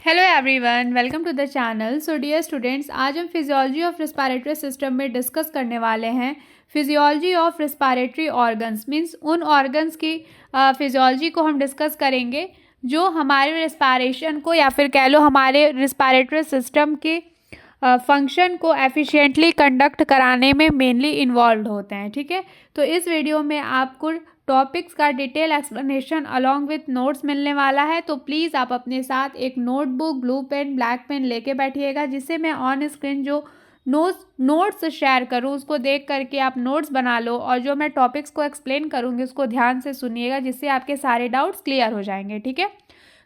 Hello everyone, welcome to the channel. So dear students, आज हम physiology of respiratory system में discuss करने वाले हैं physiology of respiratory organs. Means उन ऑर्गन्स की फिजियोलॉजी को हम डिस्कस करेंगे जो हमारे रिस्पायरेशन को या फिर कह लो हमारे रिस्पायरेटरी सिस्टम के फंक्शन को एफिशिएंटली कंडक्ट कराने में मेनली इन्वॉल्व होते हैं। ठीक है, तो इस वीडियो में आपको टॉपिक्स का detail explanation along with notes मिलने वाला है। तो प्लीज़ आप अपने साथ एक notebook, blue pen, black pen लेके बैठिएगा, जिससे मैं ऑन स्क्रीन जो नोट्स शेयर करूँ उसको देख करके आप नोट्स बना लो, और जो मैं टॉपिक्स को एक्सप्लेन करूँगी उसको ध्यान से सुनिएगा, जिससे आपके सारे डाउट्स क्लियर हो जाएंगे। ठीक है,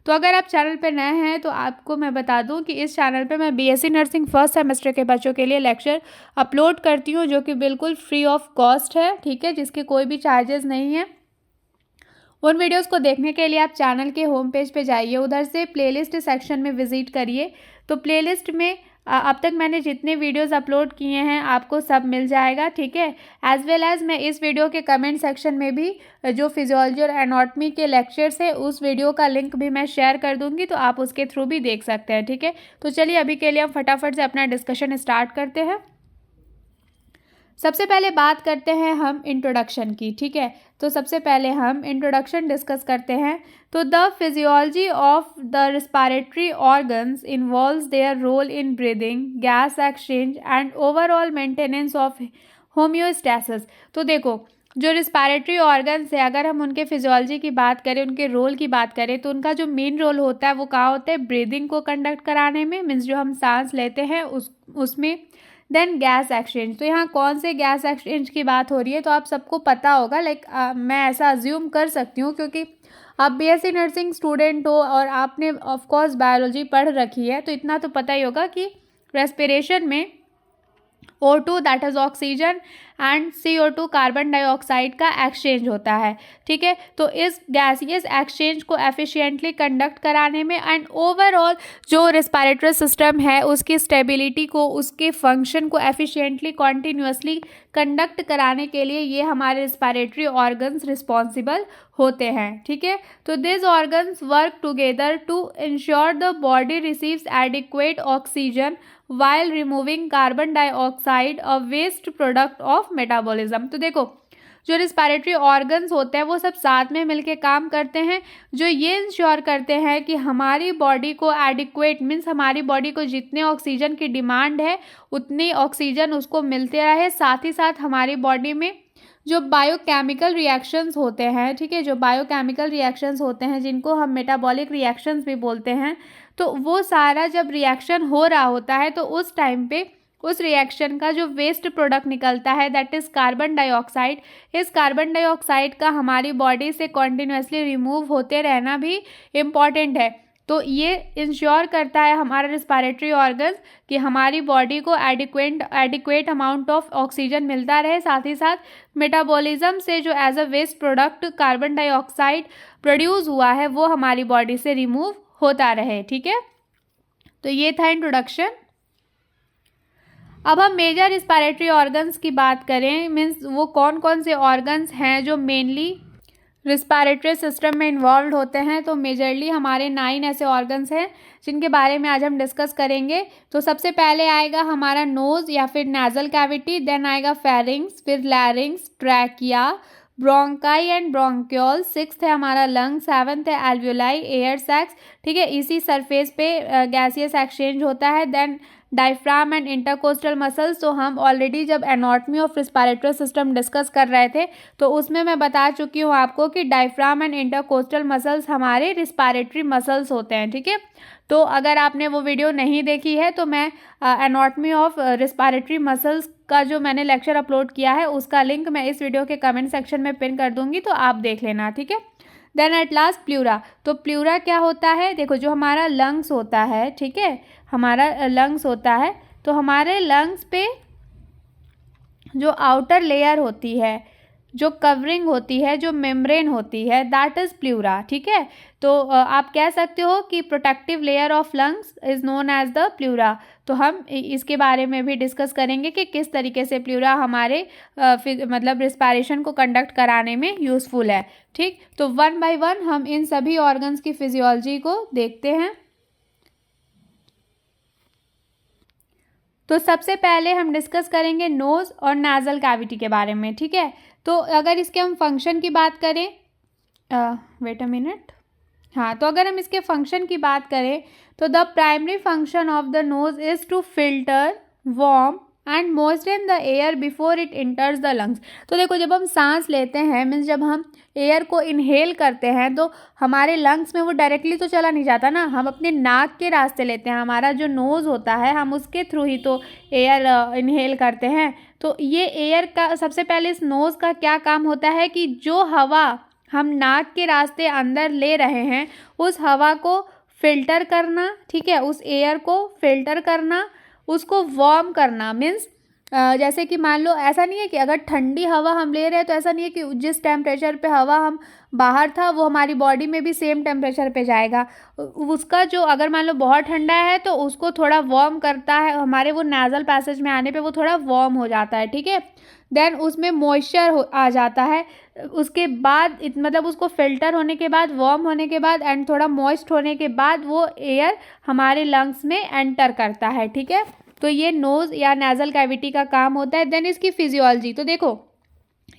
तो अगर आप चैनल पर नए हैं तो आपको मैं बता दूं कि इस चैनल पे मैं बीएससी नर्सिंग फर्स्ट सेमेस्टर के बच्चों के लिए लेक्चर अपलोड करती हूं, जो कि बिल्कुल फ्री ऑफ कॉस्ट है। ठीक है, जिसके कोई भी चार्जेस नहीं है। उन वीडियोस को देखने के लिए आप चैनल के होम पेज पे जाइए, उधर से प्लेलिस्ट सेक्शन में विजिट करिए। तो प्लेलिस्ट में अब तक मैंने जितने वीडियोस अपलोड किए हैं आपको सब मिल जाएगा। ठीक है, एज वेल एज मैं इस वीडियो के कमेंट सेक्शन में भी जो फिजियोलॉजी और एनाटॉमी के लेक्चर्स है उस वीडियो का लिंक भी मैं शेयर कर दूंगी, तो आप उसके थ्रू भी देख सकते हैं। ठीक है, तो चलिए अभी के लिए हम फटाफट से अपना डिस्कशन स्टार्ट करते हैं। सबसे पहले बात करते हैं हम इंट्रोडक्शन की। ठीक है, तो सबसे पहले हम इंट्रोडक्शन डिस्कस करते हैं। तो the physiology of the respiratory organs involves their role in breathing, gas exchange and overall maintenance of homeostasis. तो देखो, जो रिस्पायरेटरी ऑर्गन्स है, अगर हम उनके फिजियोलॉजी की बात करें, उनके रोल की बात करें, तो उनका जो मेन रोल होता है वो कहाँ होता है? ब्रीदिंग को कंडक्ट कराने में, मीन्स जो हम सांस लेते हैं उसमें। Then gas exchange. तो यहाँ कौन से गैस एक्सचेंज की बात हो रही है तो आप सबको पता होगा। मैं ऐसा अज्यूम कर सकती हूँ, क्योंकि आप बीएससी नर्सिंग स्टूडेंट हो और आपने ऑफ कोर्स बायोलॉजी पढ़ रखी है, तो इतना तो पता ही होगा कि रेस्पिरेशन में O2 that is oxygen and CO2 carbon dioxide का एक्सचेंज होता है। ठीक है, तो इस गैसियस एक्सचेंज को एफिशिएंटली कंडक्ट कराने में एंड ओवरऑल जो रिस्पायरेटरी सिस्टम है उसकी स्टेबिलिटी को, उसके फंक्शन को एफिशिएंटली कॉन्टिन्यूसली कंडक्ट कराने के लिए ये हमारे रिस्पायरेटरी ऑर्गन्स रिस्पॉन्सिबल होते हैं। ठीक है, तो this organs work together to ensure the body receives adequate oxygen while removing carbon dioxide, a waste product of metabolism। तो देखो, जो रिस्पायरेटरी ऑर्गन्स होते हैं वो सब साथ में मिलके काम करते हैं, जो ये इंश्योर करते हैं कि हमारी बॉडी को एडिक्वेट, मीन्स हमारी बॉडी को जितने ऑक्सीजन की डिमांड है उतनी ऑक्सीजन उसको मिलते रहे। साथ ही साथ हमारी बॉडी में जो बायोकेमिकल रिएक्शंस होते हैं, ठीक है, जो बायोकेमिकल रिएक्शंस होते हैं जिनको हम मेटाबॉलिक रिएक्शंस भी बोलते हैं, तो वो सारा जब रिएक्शन हो रहा होता है तो उस टाइम पे उस रिएक्शन का जो वेस्ट प्रोडक्ट निकलता है दैट इज़ कार्बन डाइऑक्साइड। इस कार्बन डाइऑक्साइड का हमारी बॉडी से कॉन्टिन्यूसली रिमूव होते रहना भी इम्पॉर्टेंट है। तो ये इंश्योर करता है हमारा रिस्पायरेटरी ऑर्गन्स कि हमारी बॉडी को एडिक्वेट अमाउंट ऑफ ऑक्सीजन मिलता रहे। साथ ही साथ मेटाबॉलिज्म से जो as a waste product carbon dioxide produce हुआ है वो हमारी बॉडी से रिमूव होता रहे। ठीक है, तो ये था इंट्रोडक्शन। अब हम मेजर रिस्पायरेटरी ऑर्गन्स की बात करें, मीन्स वो कौन कौन से ऑर्गन्स हैं जो मेनली रिस्पायरेटरी सिस्टम में इन्वॉल्व होते हैं। तो मेजरली हमारे 9 ऐसे ऑर्गन्स हैं जिनके बारे में आज हम डिस्कस करेंगे। तो सबसे पहले आएगा हमारा नोज या फिर नेजल कैविटी, देन आएगा फेरिंग्स, फिर लैरिंग्स, trachea, bronchi and bronchiole, 6th है हमारा लंग, 7th है एल्वियोलाई, एयर सैक्स। ठीक है, इसी सरफेस पे गैसियस एक्सचेंज होता है। Then diaphragm and intercostal muscles. तो हम ऑलरेडी जब anatomy of respiratory system discuss कर रहे थे तो उसमें मैं बता चुकी हूँ आपको कि डायफ्राम एंड इंटरकोस्टल मसल्स हमारे रिस्पायरेटरी मसल्स होते हैं। ठीक है, तो अगर आपने वो वीडियो नहीं देखी है तो मैं एनाटॉमी ऑफ रिस्पायरेटरी मसल्स का जो मैंने लेक्चर अपलोड किया है उसका लिंक मैं इस वीडियो के कमेंट सेक्शन में पिन कर दूंगी, तो आप देख लेना। ठीक है, देन एट लास्ट प्लूरा। तो प्लूरा क्या होता है? देखो, जो हमारा लंग्स होता है, ठीक है, हमारा लंग्स होता है, तो हमारे लंग्स पे जो आउटर लेयर होती है, जो कवरिंग होती है, जो मेम्ब्रेन होती है, दैट इज़ प्लूरा। ठीक है, तो आप कह सकते हो कि protective layer of lungs is known as the pleura. तो हम इसके बारे में भी डिस्कस करेंगे कि किस तरीके से प्लूरा हमारे मतलब रिस्पायरेशन को कंडक्ट कराने में यूज़फुल है। ठीक, तो वन बाय वन हम इन सभी ऑर्गन्स की फिजियोलॉजी को देखते हैं। तो सबसे पहले हम डिस्कस करेंगे नोज़ और नाजल कैविटी के बारे में, ठीक है। तो अगर इसके हम फंक्शन की बात करें, वेट अ मिनट, हाँ, तो अगर हम इसके फंक्शन की बात करें तो the primary function of the nose is to filter, warm and moisture the air before it enters the lungs. तो देखो, जब हम सांस लेते हैं, मीन्स जब हम एयर को इनहेल करते हैं तो हमारे लंग्स में वो डायरेक्टली तो चला नहीं जाता ना, हम अपने नाक के रास्ते लेते हैं। हमारा जो नोज़ होता है, हम उसके थ्रू ही तो एयर इनहेल करते हैं। तो ये एयर का सबसे पहले इस नोज़ का क्या काम होता है कि जो हवा हम नाक के रास्ते अंदर ले रहे हैं उस हवा को फिल्टर करना, ठीक है, उस एयर को फिल्टर करना, उसको वार्म करना। मीन्स जैसे कि मान लो, ऐसा नहीं है कि अगर ठंडी हवा हम ले रहे हैं तो ऐसा नहीं है कि जिस टेम्परेचर पे हवा हम बाहर था वो हमारी बॉडी में भी सेम टेम्परेचर पे जाएगा। उसका जो, अगर मान लो बहुत ठंडा है तो उसको थोड़ा वार्म करता है, हमारे वो नाजल पैसेज में आने पे वो थोड़ा वार्म हो जाता है, ठीक है। देन उसमें मॉइस्चर आ जाता है, उसके बाद मतलब उसको फिल्टर होने के बाद, वार्म होने के बाद एंड थोड़ा मॉइस्ट होने के बाद वो एयर हमारे लंग्स में एंटर करता है, ठीक है। तो ये नोज़ या नेज़ल कैविटी का काम होता है। देन इसकी फिजियोलॉजी, तो देखो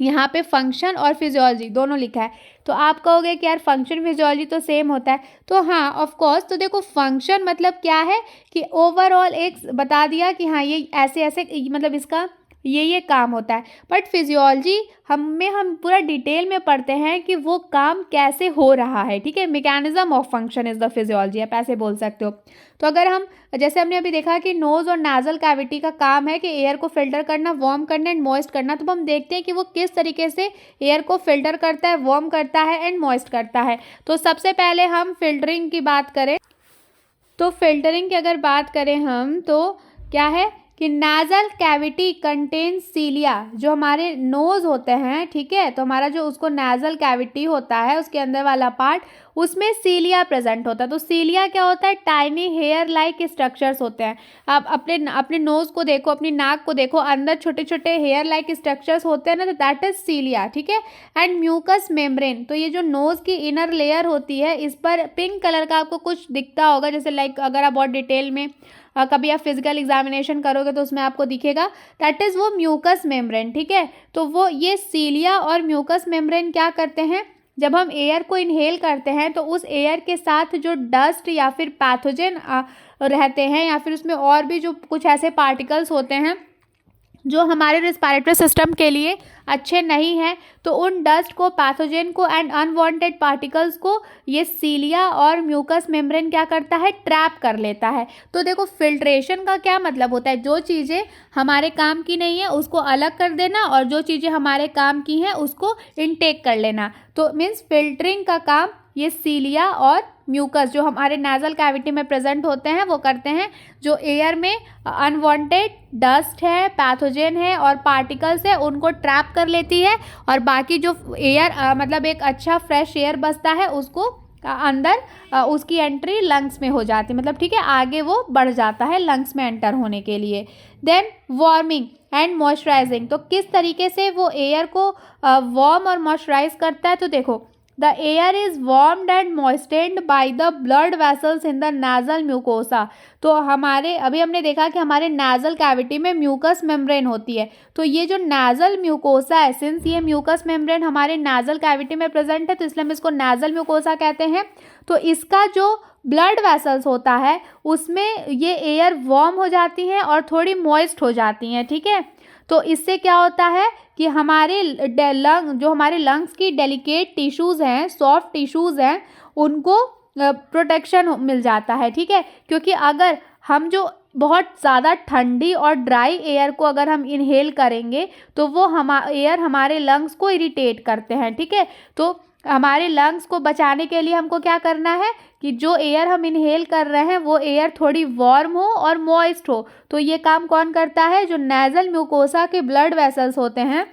यहाँ पे फंक्शन और फिजियोलॉजी दोनों लिखा है। तो आप कहोगे कि यार फंक्शन फिजियोलॉजी तो सेम होता है, तो हाँ ऑफ कोर्स। तो देखो, फंक्शन मतलब क्या है कि ओवरऑल एक बता दिया कि हाँ ये ऐसे ऐसे, मतलब इसका ये काम होता है। बट फिजियोलॉजी हम पूरा डिटेल में पढ़ते हैं कि वो काम कैसे हो रहा है, ठीक है। Mechanism of function is the physiology, आप ऐसे बोल सकते हो। तो अगर हम, जैसे हमने अभी देखा कि नोज़ और नाजल कैविटी का काम है कि एयर को फिल्टर करना, वार्म करना एंड मॉइस्ट करना, तो हम देखते हैं कि वो किस तरीके से एयर को फिल्टर करता है, वार्म करता है एंड मॉइस्ट करता है। तो सबसे पहले हम फिल्टरिंग की बात करें, तो फिल्टरिंग की अगर बात करें हम, तो क्या है कि नाजल कैविटी कंटेन्स सीलिया, जो हमारे नोज़ होते हैं, ठीक है, तो हमारा जो उसको नाजल कैविटी होता है उसके अंदर वाला पार्ट, उसमें सीलिया प्रेजेंट होता है। तो सीलिया क्या होता है? टाइनी हेयर लाइक स्ट्रक्चर्स होते हैं। आप अपने नोज़ को देखो, अपनी नाक को देखो, अंदर छोटे छोटे हेयर लाइक स्ट्रक्चर्स होते हैं ना, तो दैट इज सीलिया, ठीक है। एंड म्यूकस मेम्ब्रेन, तो ये जो नोज़ की इनर लेयर होती है, इस पर पिंक कलर का आपको कुछ दिखता होगा, जैसे लाइक अगर आप बहुत डिटेल में कभी आप फिजिकल एग्जामिनेशन करोगे तो उसमें आपको दिखेगा, दैट इज़ वो म्यूकस मेम्ब्रेन, ठीक है। तो वो ये सीलिया और म्यूकस मेम्ब्रेन क्या करते हैं, जब हम एयर को इनहेल करते हैं तो उस एयर के साथ जो डस्ट या फिर पैथोजन रहते हैं, या फिर उसमें और भी जो कुछ ऐसे पार्टिकल्स होते हैं जो हमारे रेस्पिरेटरी सिस्टम के लिए अच्छे नहीं हैं, तो उन डस्ट को, पैथोजन को एंड अनवांटेड पार्टिकल्स को ये सीलिया और म्यूकस मेम्ब्रेन क्या करता है, ट्रैप कर लेता है। तो देखो, फिल्ट्रेशन का क्या मतलब होता है, जो चीज़ें हमारे काम की नहीं है उसको अलग कर देना और जो चीज़ें हमारे काम की हैं उसको इनटेक कर लेना। तो मीन्स फिल्टरिंग का काम ये सीलिया और म्यूकस जो हमारे नाजल कैविटी में प्रेजेंट होते हैं वो करते हैं। जो एयर में अनवांटेड डस्ट है, पैथोजन है और पार्टिकल्स है, उनको ट्रैप कर लेती है, और बाकी जो एयर मतलब एक अच्छा फ्रेश एयर बचता है उसको अंदर उसकी एंट्री लंग्स में हो जाती है, मतलब ठीक है, आगे वो बढ़ जाता है लंग्स में एंटर होने के लिए। देन वार्मिंग एंड मॉइस्चराइजिंग, तो किस तरीके से वो एयर को वार्म और मॉइस्चराइज करता है, तो देखो, the air is warmed and moistened by the blood vessels in the nasal mucosa. तो हमारे अभी हमने देखा कि हमारे नाजल कैविटी में म्यूकस मेम्ब्रेन होती है, तो ये जो नाजल म्यूकोसा है, सिंस ये म्यूकस मेम्ब्रेन हमारे नाजल कैविटी में प्रेजेंट है तो इसलिए हम इसको नाजल म्यूकोसा कहते हैं। तो इसका जो ब्लड वेसल्स होता है उसमें ये एयर वार्म हो जाती हैं और थोड़ी मॉइस्ट हो जाती हैं, ठीक है। तो इससे क्या होता है कि हमारे जो हमारे लंग्स की डेलिकेट टिश्यूज़ हैं, सॉफ्ट टिश्यूज़ हैं, उनको प्रोटेक्शन मिल जाता है, ठीक है। क्योंकि अगर हम जो बहुत ज़्यादा ठंडी और ड्राई एयर को अगर हम इनहेल करेंगे तो वो एयर हमारे लंग्स को इरिटेट करते हैं, ठीक है। तो हमारे लंग्स को बचाने के लिए हमको क्या करना है कि जो एयर हम इनहेल कर रहे हैं वो एयर थोड़ी वार्म हो और मॉइस्ट हो। तो ये काम कौन करता है, जो नेजल म्यूकोसा के ब्लड वेसल्स होते हैं,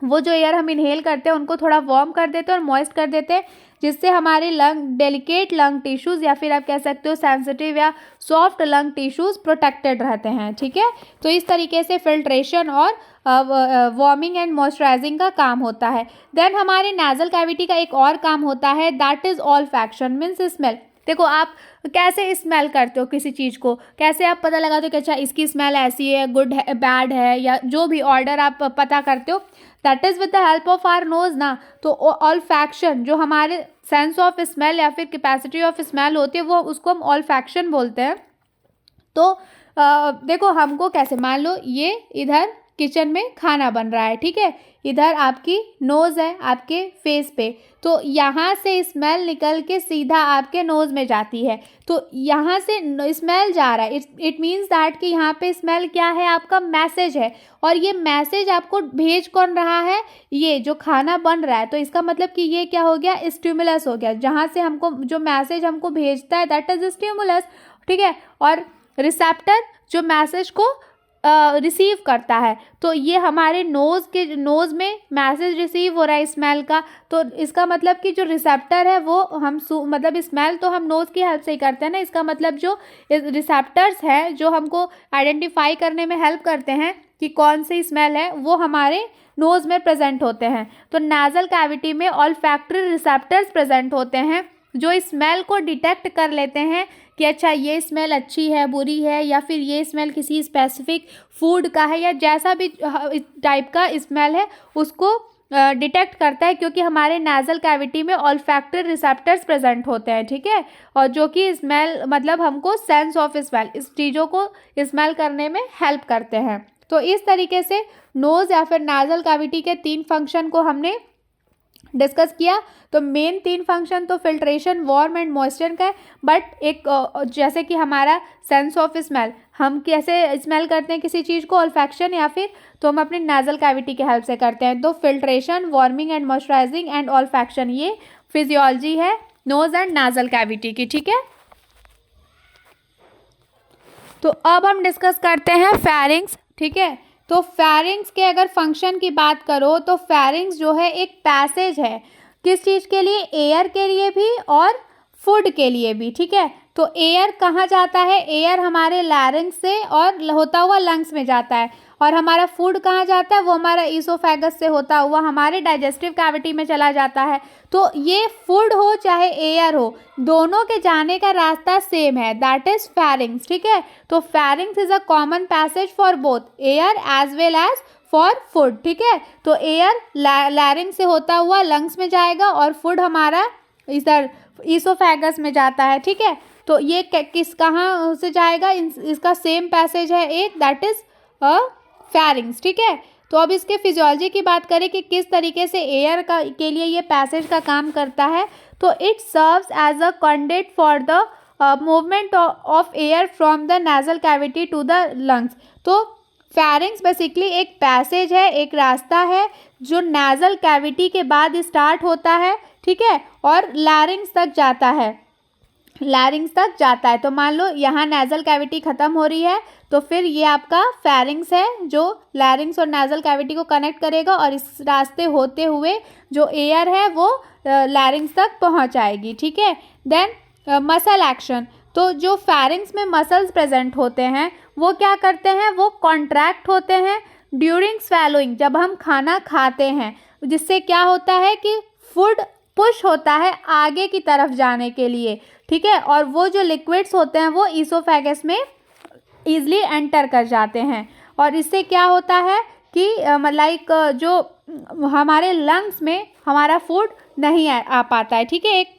वो जो एयर हम इनहेल करते हैं उनको थोड़ा वार्म कर देते हैं और मॉइस्ट कर देते हैं, जिससे हमारे डेलिकेट लंग टिश्यूज़ या फिर आप कह सकते हो सेंसिटिव या सॉफ्ट लंग टिश्यूज़ प्रोटेक्टेड रहते हैं, ठीक है। तो इस तरीके से फिल्ट्रेशन और वार्मिंग एंड मॉइस्चराइजिंग का काम होता है। देन हमारे नाजल कैविटी का एक और काम होता है, that is olfaction means smell. देखो आप कैसे स्मेल करते हो किसी चीज़ को, कैसे आप पता लगाते हो कि अच्छा इसकी स्मेल ऐसी है, गुड है, बैड है, या जो भी ऑर्डर आप पता करते हो, that is with the help of our nose ना। तो ऑल्फैक्शन जो हमारे सेंस ऑफ स्मेल या फिर कैपेसिटी ऑफ स्मेल होती है, वो उसको हम ऑल्फैक्शन बोलते हैं। तो देखो हमको कैसे, मान लो ये इधर किचन में खाना बन रहा है, ठीक है, इधर आपकी नोज़ है आपके फेस पे, तो यहाँ से स्मेल निकल के सीधा आपके नोज़ में जाती है, तो यहाँ से स्मेल जा रहा है, इट मीन्स दैट कि यहाँ पे स्मेल क्या है, आपका मैसेज है, और ये मैसेज आपको भेज कौन रहा है, ये जो खाना बन रहा है। तो इसका मतलब कि ये क्या हो गया, स्टिमुलस हो गया, जहाँ से हमको जो मैसेज हमको भेजता है दैट इज स्टिमुलस, ठीक है। और रिसेप्टर जो मैसेज को रिसीव करता है, तो ये हमारे नोज़ में मैसेज रिसीव हो रहा है स्मेल का, तो इसका मतलब कि जो रिसेप्टर है वो हम मतलब स्मेल तो हम नोज़ की हेल्प से ही करते हैं ना, इसका मतलब जो रिसेप्टर्स हैं जो हमको आइडेंटिफाई करने में हेल्प करते हैं कि कौन सी स्मेल है, वो हमारे नोज़ में प्रेजेंट होते हैं। तो नाजल कैविटी में ऑल्फैक्टरी रिसेप्टर्स प्रेजेंट होते हैं जो स्मेल को डिटेक्ट कर लेते हैं कि अच्छा ये स्मेल अच्छी है, बुरी है, या फिर ये स्मेल किसी स्पेसिफिक फूड का है, या जैसा भी टाइप का स्मेल है उसको डिटेक्ट करता है, क्योंकि हमारे नाजल कैविटी में ऑल्फैक्टरी रिसेप्टर्स प्रेजेंट होते हैं, ठीक है, और जो कि स्मेल मतलब हमको सेंस ऑफ स्मेल, इस चीज़ों को स्मेल करने में हेल्प करते हैं। तो इस तरीके से नोज़ या फिर नाजल कैविटी के 3 फंक्शन को हमने डिस्कस किया। तो मेन 3 फंक्शन तो फिल्ट्रेशन, वार्म एंड मॉइस्चर का है, बट एक जैसे कि हमारा सेंस ऑफ स्मेल, हम कैसे स्मेल करते हैं किसी चीज़ को, ऑल्फैक्शन या फिर तो हम अपनी नाजल कैविटी की हेल्प से करते हैं। तो filtration, warming and moisturising and olfaction, ये फिजियोलॉजी है नोज एंड नाजल कैविटी की, ठीक है। तो अब हम डिस्कस करते हैं फेरिंग्स, ठीक है। तो फेरिंग्स के अगर फंक्शन की बात करो तो फेरिंग्स जो है एक पैसेज है, किस चीज़ के लिए, एयर के लिए भी और फूड के लिए भी, ठीक है। तो एयर कहाँ जाता है, एयर हमारे लैरिंक्स से और होता हुआ लंग्स में जाता है, और हमारा फूड कहाँ जाता है, वो हमारा ईसोफेगस से होता हुआ हमारे डाइजेस्टिव कैविटी में चला जाता है। तो ये फूड हो चाहे एयर हो, दोनों के जाने का रास्ता सेम है, दैट इज फेरिंग्स, ठीक है। तो pharynx is a common passage for both air as well as for food, ठीक है। तो एयर लैरिंग से होता हुआ लंग्स में जाएगा और फूड हमारा इधर ईसोफेगस में जाता है, ठीक है। तो ये किस कहाँ से जाएगा, इसका सेम पैसेज है एक, दैट इज अ फेरिंग्स, ठीक है। तो अब इसके फिजियोलॉजी की बात करें कि किस तरीके से एयर का के लिए ये पैसेज का काम करता है, तो it serves as a conduct for the movement of air from the nasal cavity to the lungs. तो फेरिंग्स बेसिकली एक पैसेज है, एक रास्ता है जो नाजल कैविटी के बाद स्टार्ट होता है, ठीक है, और लैरिंग्स तक जाता है, लैरिंग्स तक जाता है। तो मान लो यहाँ नाजल कैविटी ख़त्म हो रही है, तो फिर ये आपका फेरिंग्स है जो लैरिंग्स और नाजल कैविटी को कनेक्ट करेगा, और इस रास्ते होते हुए जो एयर है वो लैरिंग्स तक पहुँच आएगी, ठीक है। देन मसल एक्शन, तो जो फेरिंग्स में मसल्स प्रेजेंट होते हैं वो क्या करते हैं, वो कॉन्ट्रैक्ट होते हैं ड्यूरिंग स्वैलोइंग, जब हम खाना खाते हैं, जिससे क्या होता है कि फूड पुश होता है आगे की तरफ जाने के लिए, ठीक है, और वो जो लिक्विड्स होते हैं वो ईसोफेगस में ईजिली एंटर कर जाते हैं, और इससे क्या होता है कि लाइक जो हमारे लंग्स में हमारा फूड नहीं आ पाता है, ठीक है। एक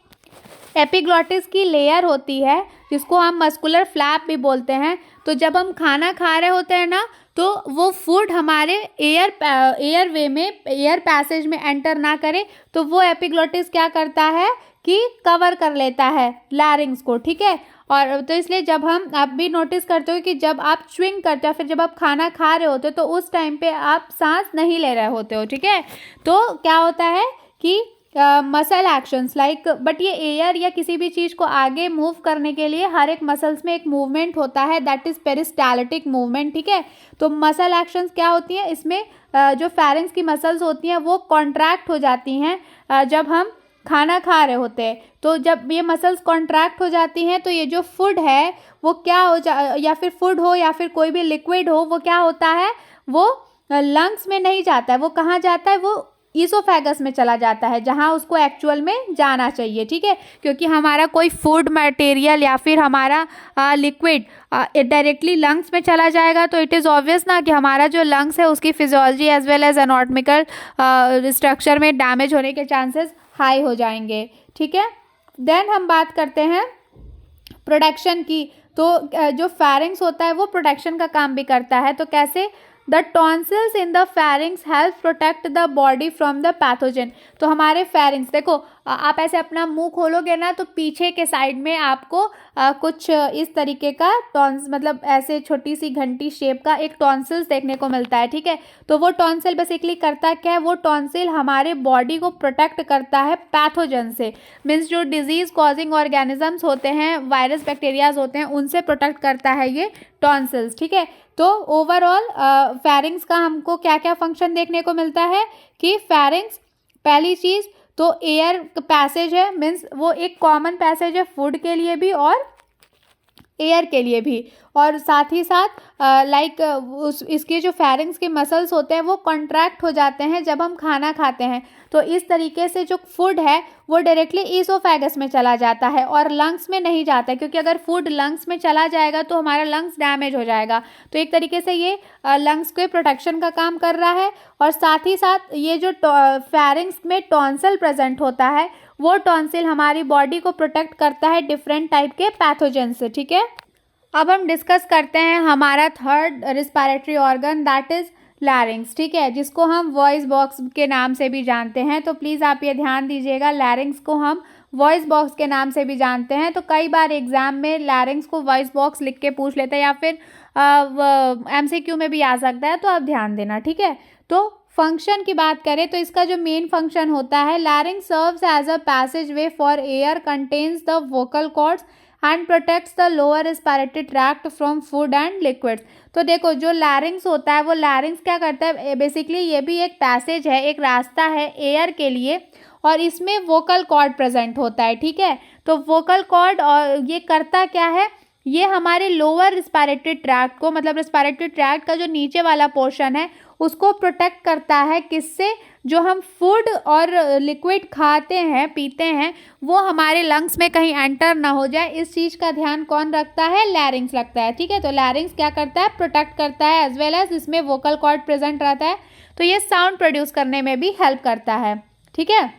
एपिग्लॉटिस की लेयर होती है जिसको हम मस्कुलर फ्लैप भी बोलते हैं। तो जब हम खाना खा रहे होते हैं ना, तो वो फूड हमारे एयर वे में, एयर पैसेज में एंटर ना करे, तो वो एपिग्लॉटिस क्या करता है कि कवर कर लेता है लैरिंग्स को, ठीक है। और तो इसलिए जब हम, आप भी नोटिस करते हो कि जब आप च्युइंग करते हो, फिर जब आप खाना खा रहे होते हो, तो उस टाइम पे आप सांस नहीं ले रहे होते हो, ठीक है। तो क्या होता है कि मसल एक्शंस लाइक, बट ये एयर या किसी भी चीज़ को आगे मूव करने के लिए हर एक मसल्स में एक मूवमेंट होता है, दैट इज पेरिस्टाल्टिक मूवमेंट, ठीक है। तो मसल एक्शंस क्या होती हैं, इसमें जो फेरिंग्स की मसल्स होती हैं वो कॉन्ट्रैक्ट हो जाती हैं जब हम खाना खा रहे होते हैं। तो जब ये मसल्स कॉन्ट्रैक्ट हो जाती हैं, तो ये जो फूड है वो क्या हो या फिर फूड हो या फिर कोई भी लिक्विड हो, वो क्या होता है, वो लंग्स में नहीं जाता है, वो कहाँ जाता है, वो ईसोफेगस में चला जाता है, जहां उसको एक्चुअल में जाना चाहिए, ठीक है, क्योंकि हमारा कोई फूड मटेरियल या फिर हमारा लिक्विड डायरेक्टली लंग्स में चला जाएगा तो इट इज़ ऑब्वियस ना कि हमारा जो लंग्स है उसकी physiology as well as anatomical structure में डैमेज होने के चांसेस हाई हो जाएंगे, ठीक है। देन हम बात करते हैं प्रोटेक्शन की। तो जो फेरिंग्स होता है वो प्रोटेक्शन का काम भी करता है। तो कैसे? The tonsils in the pharynx help protect the body from the pathogen. तो हमारे फेरिंग्स, देखो आप ऐसे अपना मुंह खोलोगे ना तो पीछे के साइड में आपको कुछ इस तरीके का टॉन्स मतलब ऐसे छोटी सी घंटी शेप का एक टॉन्सिल्स देखने को मिलता है, ठीक है। तो वो टॉन्सिल बेसिकली करता क्या है? वो टॉन्सिल हमारे बॉडी को प्रोटेक्ट करता है पैथोजन से, मीन्स जो डिजीज कॉजिंग ऑर्गेनिजम्स होते हैं, वायरस बैक्टीरियाज होते हैं, उनसे प्रोटेक्ट करता है ये टॉन्सिल्स, ठीक है। तो ओवरऑल फेरिंग्स का हमको क्या क्या फंक्शन देखने को मिलता है कि फेरिंग्स पहली चीज तो एयर पैसेज है, मीन्स वो एक कॉमन पैसेज है फूड के लिए भी और एयर के लिए भी, और साथ ही साथ इसके जो फेरिंग्स के मसल्स होते हैं वो कॉन्ट्रैक्ट हो जाते हैं जब हम खाना खाते हैं। तो इस तरीके से जो फूड है वो डायरेक्टली ईसोफेगस में चला जाता है और लंग्स में नहीं जाता है, क्योंकि अगर फूड लंग्स में चला जाएगा तो हमारा लंग्स डैमेज हो जाएगा। तो एक तरीके से ये लंग्स के प्रोटेक्शन का काम कर रहा है। और साथ ही साथ ये जो फेरिंग्स में टॉन्सिल प्रेजेंट होता है वो टॉन्सिल हमारी बॉडी को प्रोटेक्ट करता है डिफरेंट टाइप के पैथोजन से, ठीक है। अब हम डिस्कस करते हैं हमारा third respiratory organ, that is लैरिंग्स, ठीक है, जिसको हम वॉइस बॉक्स के नाम से भी जानते हैं। तो प्लीज़ आप ये ध्यान दीजिएगा, लैरिंग्स को हम वॉइस बॉक्स के नाम से भी जानते हैं। तो कई बार एग्जाम में लैरिंग्स को वॉइस बॉक्स लिख के पूछ लेते हैं या फिर MCQ में भी आ सकता है, तो आप ध्यान देना, ठीक है। तो फंक्शन की बात करें तो इसका जो मेन फंक्शन होता है, larynx serves as a passageway for air, contains the vocal cords and protects the lower respiratory tract from food and liquids. तो देखो जो लैरिंग्स होता है वो लैरिंग्स क्या करता है, बेसिकली ये भी एक पैसेज है, एक रास्ता है एयर के लिए, और इसमें वोकल कॉर्ड प्रेजेंट होता है, ठीक है। तो वोकल कॉर्ड और ये करता क्या है, ये हमारे लोअर रिस्पिरेटरी ट्रैक्ट को, मतलब रिस्पिरेटरी ट्रैक्ट का जो नीचे वाला पोर्शन है उसको प्रोटेक्ट करता है। किससे? जो हम फूड और लिक्विड खाते हैं पीते हैं वो हमारे लंग्स में कहीं एंटर ना हो जाए, इस चीज़ का ध्यान कौन रखता है? लैरिंग्स रखता है, ठीक है। तो लैरिंग्स क्या करता है? प्रोटेक्ट करता है, एज वेल एज इसमें वोकल कॉर्ड प्रेजेंट रहता है, तो ये साउंड प्रोड्यूस करने में भी हेल्प करता है, ठीक है।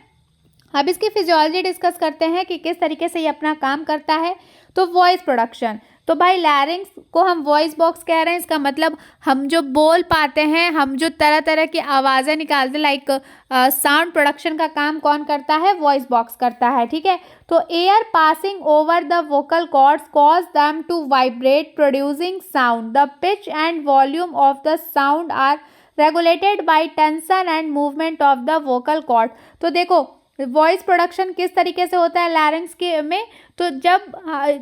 अब इसकी फिजियोलॉजी डिस्कस करते हैं कि किस तरीके से ये अपना काम करता है। तो वॉइस प्रोडक्शन, तो भाई लैरिंग्स को हम वॉइस बॉक्स कह रहे हैं, इसका मतलब हम जो बोल पाते हैं, हम जो तरह तरह की आवाज़ें निकालते, लाइक साउंड प्रोडक्शन का काम कौन करता है? वॉइस बॉक्स करता है, ठीक है। तो air passing over the vocal cords cause them to vibrate producing sound. The pitch and volume of the sound are regulated by tension and movement of the vocal cord. तो देखो voice production किस तरीके से होता है लैरिंग्स के में, तो जब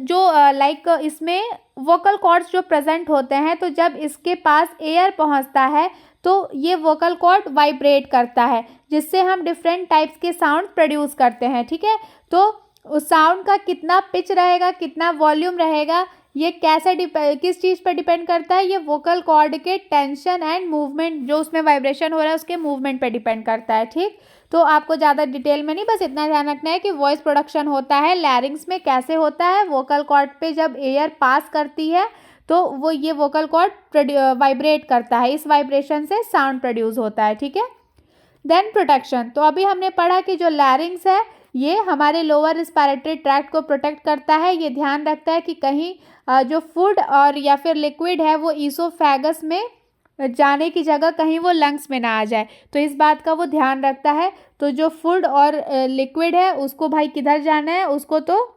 जो लाइक इसमें वोकल कॉर्ड्स जो प्रेजेंट होते हैं, तो जब इसके पास एयर पहुंचता है तो ये वोकल कॉर्ड वाइब्रेट करता है, जिससे हम डिफरेंट टाइप्स के साउंड प्रोड्यूस करते हैं, ठीक है। तो उस साउंड का कितना पिच रहेगा, कितना वॉल्यूम रहेगा, ये कैसे किस चीज़ पर डिपेंड करता है? ये वोकल कॉर्ड के टेंशन एंड मूवमेंट, जो उसमें वाइब्रेशन हो रहा है उसके मूवमेंट पे डिपेंड करता है, ठीक। तो आपको ज़्यादा डिटेल में नहीं, बस इतना ध्यान रखना है कि वॉइस प्रोडक्शन होता है लैरिंग्स में कैसे होता है, वोकल कॉर्ड पे जब एयर पास करती है तो वो ये वोकल कॉर्ड वाइब्रेट करता है, इस वाइब्रेशन से साउंड प्रोड्यूस होता है, ठीक है। देन प्रोटेक्शन, तो अभी हमने पढ़ा कि जो लैरिंग्स है ये हमारे लोअर रिस्पिरेटरी ट्रैक्ट को प्रोटेक्ट करता है। ये ध्यान रखता है कि कहीं जो फूड और या फिर लिक्विड है वो ईसोफेगस में जाने की जगह कहीं वो लंग्स में ना आ जाए, तो इस बात का वो ध्यान रखता है। तो जो फूड और लिक्विड है उसको भाई किधर जाना है? उसको तो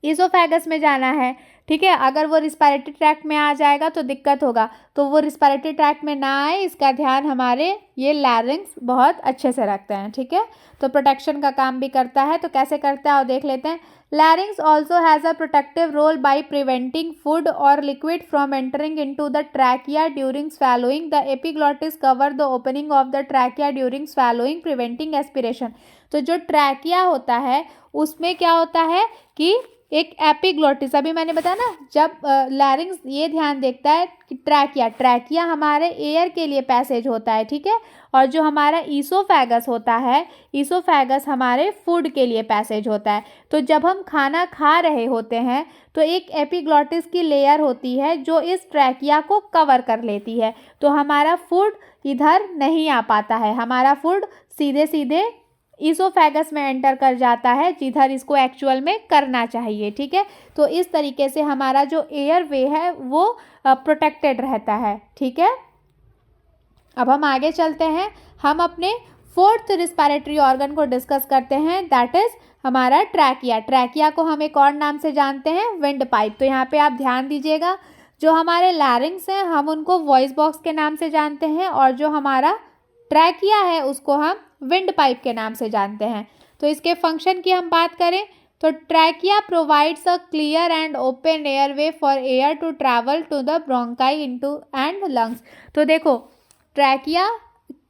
ईसोफेगस में जाना है, ठीक है। अगर वो रिस्पिरेटरी ट्रैक्ट में आ जाएगा तो दिक्कत होगा, तो वो रिस्पिरेटरी ट्रैक्ट में ना आए इसका ध्यान हमारे ये लैरिंग्स बहुत अच्छे से रखते हैं, ठीक है। तो प्रोटेक्शन का काम भी करता है। तो कैसे करता है और देख लेते हैं। Larynx also has a protective role by preventing food और liquid from entering into the trachea during swallowing. The epiglottis cover the opening of the trachea during swallowing, preventing aspiration. तो जो ट्रैकिया होता है उसमें क्या होता है कि एक एपिग्लोटिस, अभी मैंने बताया ना, जब लैरिंग्स ये ध्यान देखता है कि ट्रैकिया हमारे एयर के लिए पैसेज होता है, ठीक है, और जो हमारा ईसोफेगस होता है, ईसोफेगस हमारे फूड के लिए पैसेज होता है। तो जब हम खाना खा रहे होते हैं तो एक एपिग्लोटिस की लेयर होती है जो इस ट्रैकिया को कवर कर लेती है, तो हमारा फूड इधर नहीं आ पाता है, हमारा फूड सीधे सीधे ईसोफेगस में एंटर कर जाता है जिधर इसको एक्चुअल में करना चाहिए, ठीक है। तो इस तरीके से हमारा जो एयर वे है वो प्रोटेक्टेड रहता है, ठीक है। अब हम आगे चलते हैं, हम अपने फोर्थ रिस्पायरेटरी ऑर्गन को डिस्कस करते हैं, दैट इज हमारा ट्रैकिया को हम एक और नाम से जानते हैं विंड पाइप। तो यहाँ पे आप ध्यान दीजिएगा, जो हमारे लैरिंग्स हैं हम उनको वॉइस बॉक्स के नाम से जानते हैं और जो हमारा ट्रैकिया है उसको हम विंड पाइप के नाम से जानते हैं। तो इसके फंक्शन की हम बात करें तो trachea provides a clear and open airway for air to travel to the bronchi into and lungs. तो देखो ट्रैकिया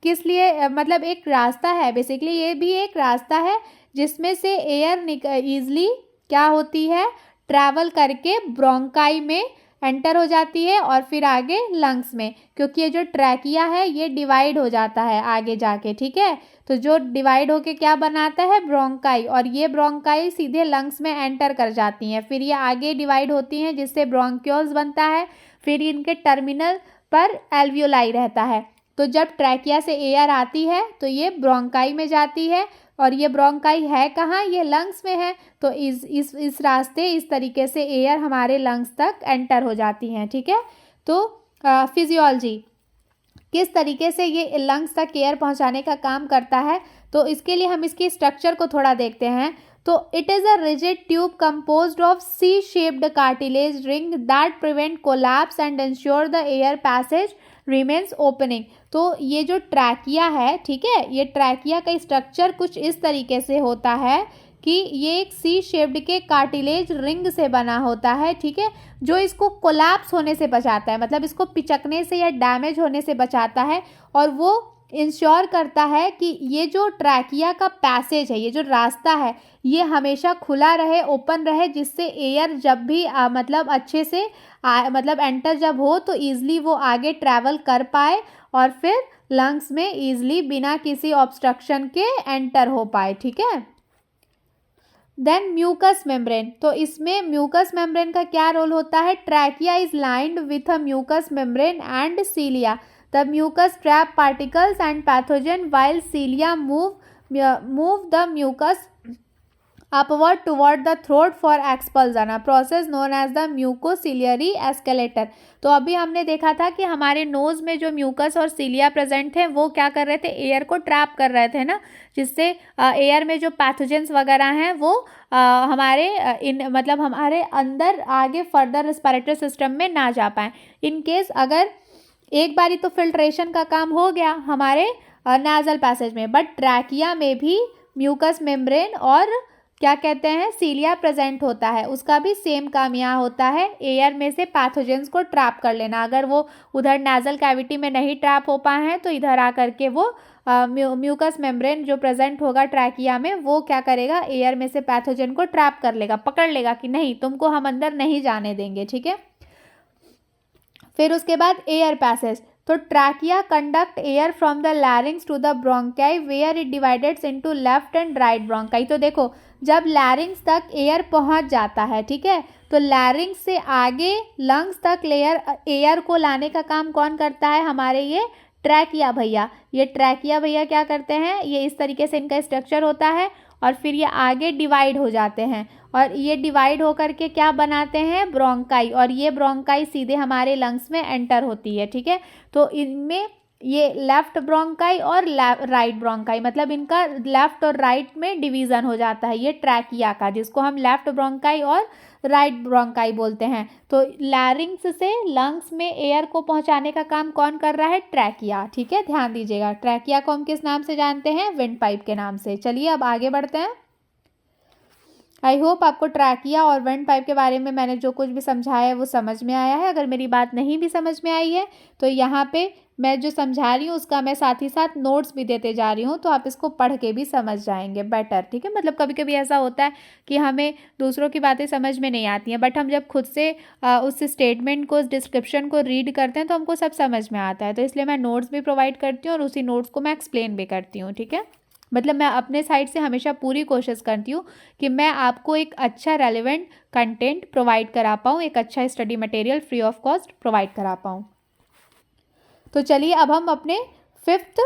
किस लिए, मतलब एक रास्ता है, बेसिकली ये भी एक रास्ता है जिसमें से एयर ईजिली क्या होती है, ट्रैवल करके ब्रोंकाई में एंटर हो जाती है और फिर आगे लंग्स में, क्योंकि ये जो ट्रैकिया है ये डिवाइड हो जाता है आगे जाके, ठीक है। तो जो डिवाइड होके क्या बनाता है, ब्रोंकाई, और ये ब्रोंकाई सीधे लंग्स में एंटर कर जाती हैं, फिर ये आगे डिवाइड होती हैं जिससे ब्रोंक्यूल्स बनता है, फिर इनके टर्मिनल पर एल्वियोलाई रहता है। तो जब ट्रैकिया से एयर आती है तो ये ब्रोंकाई में जाती है, और ये ब्रोंकाई है कहाँ, ये लंग्स में है। तो इस रास्ते इस तरीके से एयर हमारे लंग्स तक एंटर हो जाती हैं, ठीक है। तो फिजियोलॉजी किस तरीके से ये लंग्स तक एयर पहुंचाने का काम करता है, तो इसके लिए हम इसकी स्ट्रक्चर को थोड़ा देखते हैं। तो it is a rigid tube composed of C shaped cartilage ring that prevent collapse and ensure the air passage remains opening. तो ये जो ट्रैकिया है, ठीक है, ये ट्रैकिया का स्ट्रक्चर कुछ इस तरीके से होता है कि ये एक सी शेप्ड के कार्टिलेज रिंग से बना होता है, ठीक है, जो इसको कोलैप्स होने से बचाता है, मतलब इसको पिचकने से या डैमेज होने से बचाता है, और वो इंश्योर करता है कि ये जो ट्रैकिया का पैसेज है, ये जो रास्ता है, ये हमेशा खुला रहे, ओपन रहे, जिससे एयर जब भी मतलब अच्छे से मतलब एंटर जब हो तो ईजिली वो आगे ट्रैवल कर पाए और फिर लंग्स में ईजिली बिना किसी ऑब्स्ट्रक्शन के एंटर हो पाए, ठीक है। देन म्यूकस मेम्ब्रेन, तो इसमें म्यूकस मेम्ब्रेन का क्या रोल होता है, trachea is lined with a mucus membrane and cilia, the mucus trap particles and pathogen while cilia move the mucus upward toward the throat for expulsion, a process known as the mucociliary escalator। तो अभी हमने देखा था कि हमारे knows में जो mucus और सीलिया प्रेजेंट थे वो क्या कर रहे थे, एयर को ट्रैप कर रहे थे ना, जिससे एयर में जो पैथोजेंस वगैरह हैं वो हमारे मतलब हमारे अंदर आगे फर्दर रेस्पिरेटरी सिस्टम में ना जा पाए। इन केस अगर एक बारी तो फिल्ट्रेशन का काम हो गया हमारे नाजल पैसेज में, बट ट्रैकिया में भी म्यूकस मेम्ब्रेन और क्या कहते हैं सीलिया प्रेजेंट होता है, उसका भी सेम काम यहाँ होता है, एयर में से पैथोजेंस को ट्रैप कर लेना। अगर वो उधर नाजल कैविटी में नहीं ट्रैप हो पाए हैं तो इधर आकर के वो म्यूकस मेम्ब्रेन जो प्रेजेंट होगा ट्रैकिया में वो क्या करेगा, एयर में से पैथोजन को ट्रैप कर लेगा, पकड़ लेगा कि नहीं तुमको हम अंदर नहीं जाने देंगे, ठीक है। फिर उसके बाद एयर पैसेज, तो trachea conduct air from the larynx to the bronchi where it divides into left and right bronchi. तो देखो जब लैरिंग्स तक एयर पहुंच जाता है, ठीक है, तो लैरिंग्स से आगे लंग्स तक एयर को लाने का काम कौन करता है, हमारे ये ट्रैकिया भैया। ये ट्रैकिया भैया क्या करते हैं, ये इस तरीके से इनका स्ट्रक्चर होता है और फिर ये आगे डिवाइड हो जाते हैं और ये डिवाइड होकर के क्या बनाते हैं, ब्रोंकाई, और ये ब्रोंकाई सीधे हमारे लंग्स में एंटर होती है, ठीक है। तो इनमें ये लेफ्ट ब्रोंकाई और राइट ब्रोंकाई, मतलब इनका लेफ्ट और राइट में डिवीज़न हो जाता है ये ट्रैकिया का, जिसको हम लेफ्ट ब्रोंकाई और राइट ब्रोंकाई बोलते हैं। तो लैरिंग्स से लंग्स में एयर को पहुंचाने का काम कौन कर रहा है, ट्रैकिया, ठीक है, ध्यान दीजिएगा। ट्रैकिया को हम किस नाम से जानते हैं, विंड पाइप के नाम से। चलिए अब आगे बढ़ते हैं। आई होप आपको ट्रैकिया और वेंट पाइप के बारे में मैंने जो कुछ भी समझाया है वो समझ में आया है। अगर मेरी बात नहीं भी समझ में आई है तो यहाँ पे मैं जो समझा रही हूँ उसका मैं साथ ही साथ नोट्स भी देते जा रही हूँ, तो आप इसको पढ़ के भी समझ जाएंगे बेटर, ठीक है। मतलब कभी कभी ऐसा होता है कि हमें दूसरों की बातें समझ में नहीं आती हैं, बट हम जब खुद से उस स्टेटमेंट को, उस डिस्क्रिप्शन को रीड करते हैं तो हमको सब समझ में आता है। तो इसलिए मैं नोट्स भी प्रोवाइड करती हूँ और उसी नोट्स को मैं एक्सप्लेन भी करती हूँ, ठीक है। मतलब मैं अपने साइड से हमेशा पूरी कोशिश करती हूँ कि मैं आपको एक अच्छा रेलेवेंट कंटेंट प्रोवाइड करा पाऊँ, एक अच्छा study material free of cost provide करा पाऊँ। तो चलिए अब हम अपने फिफ्थ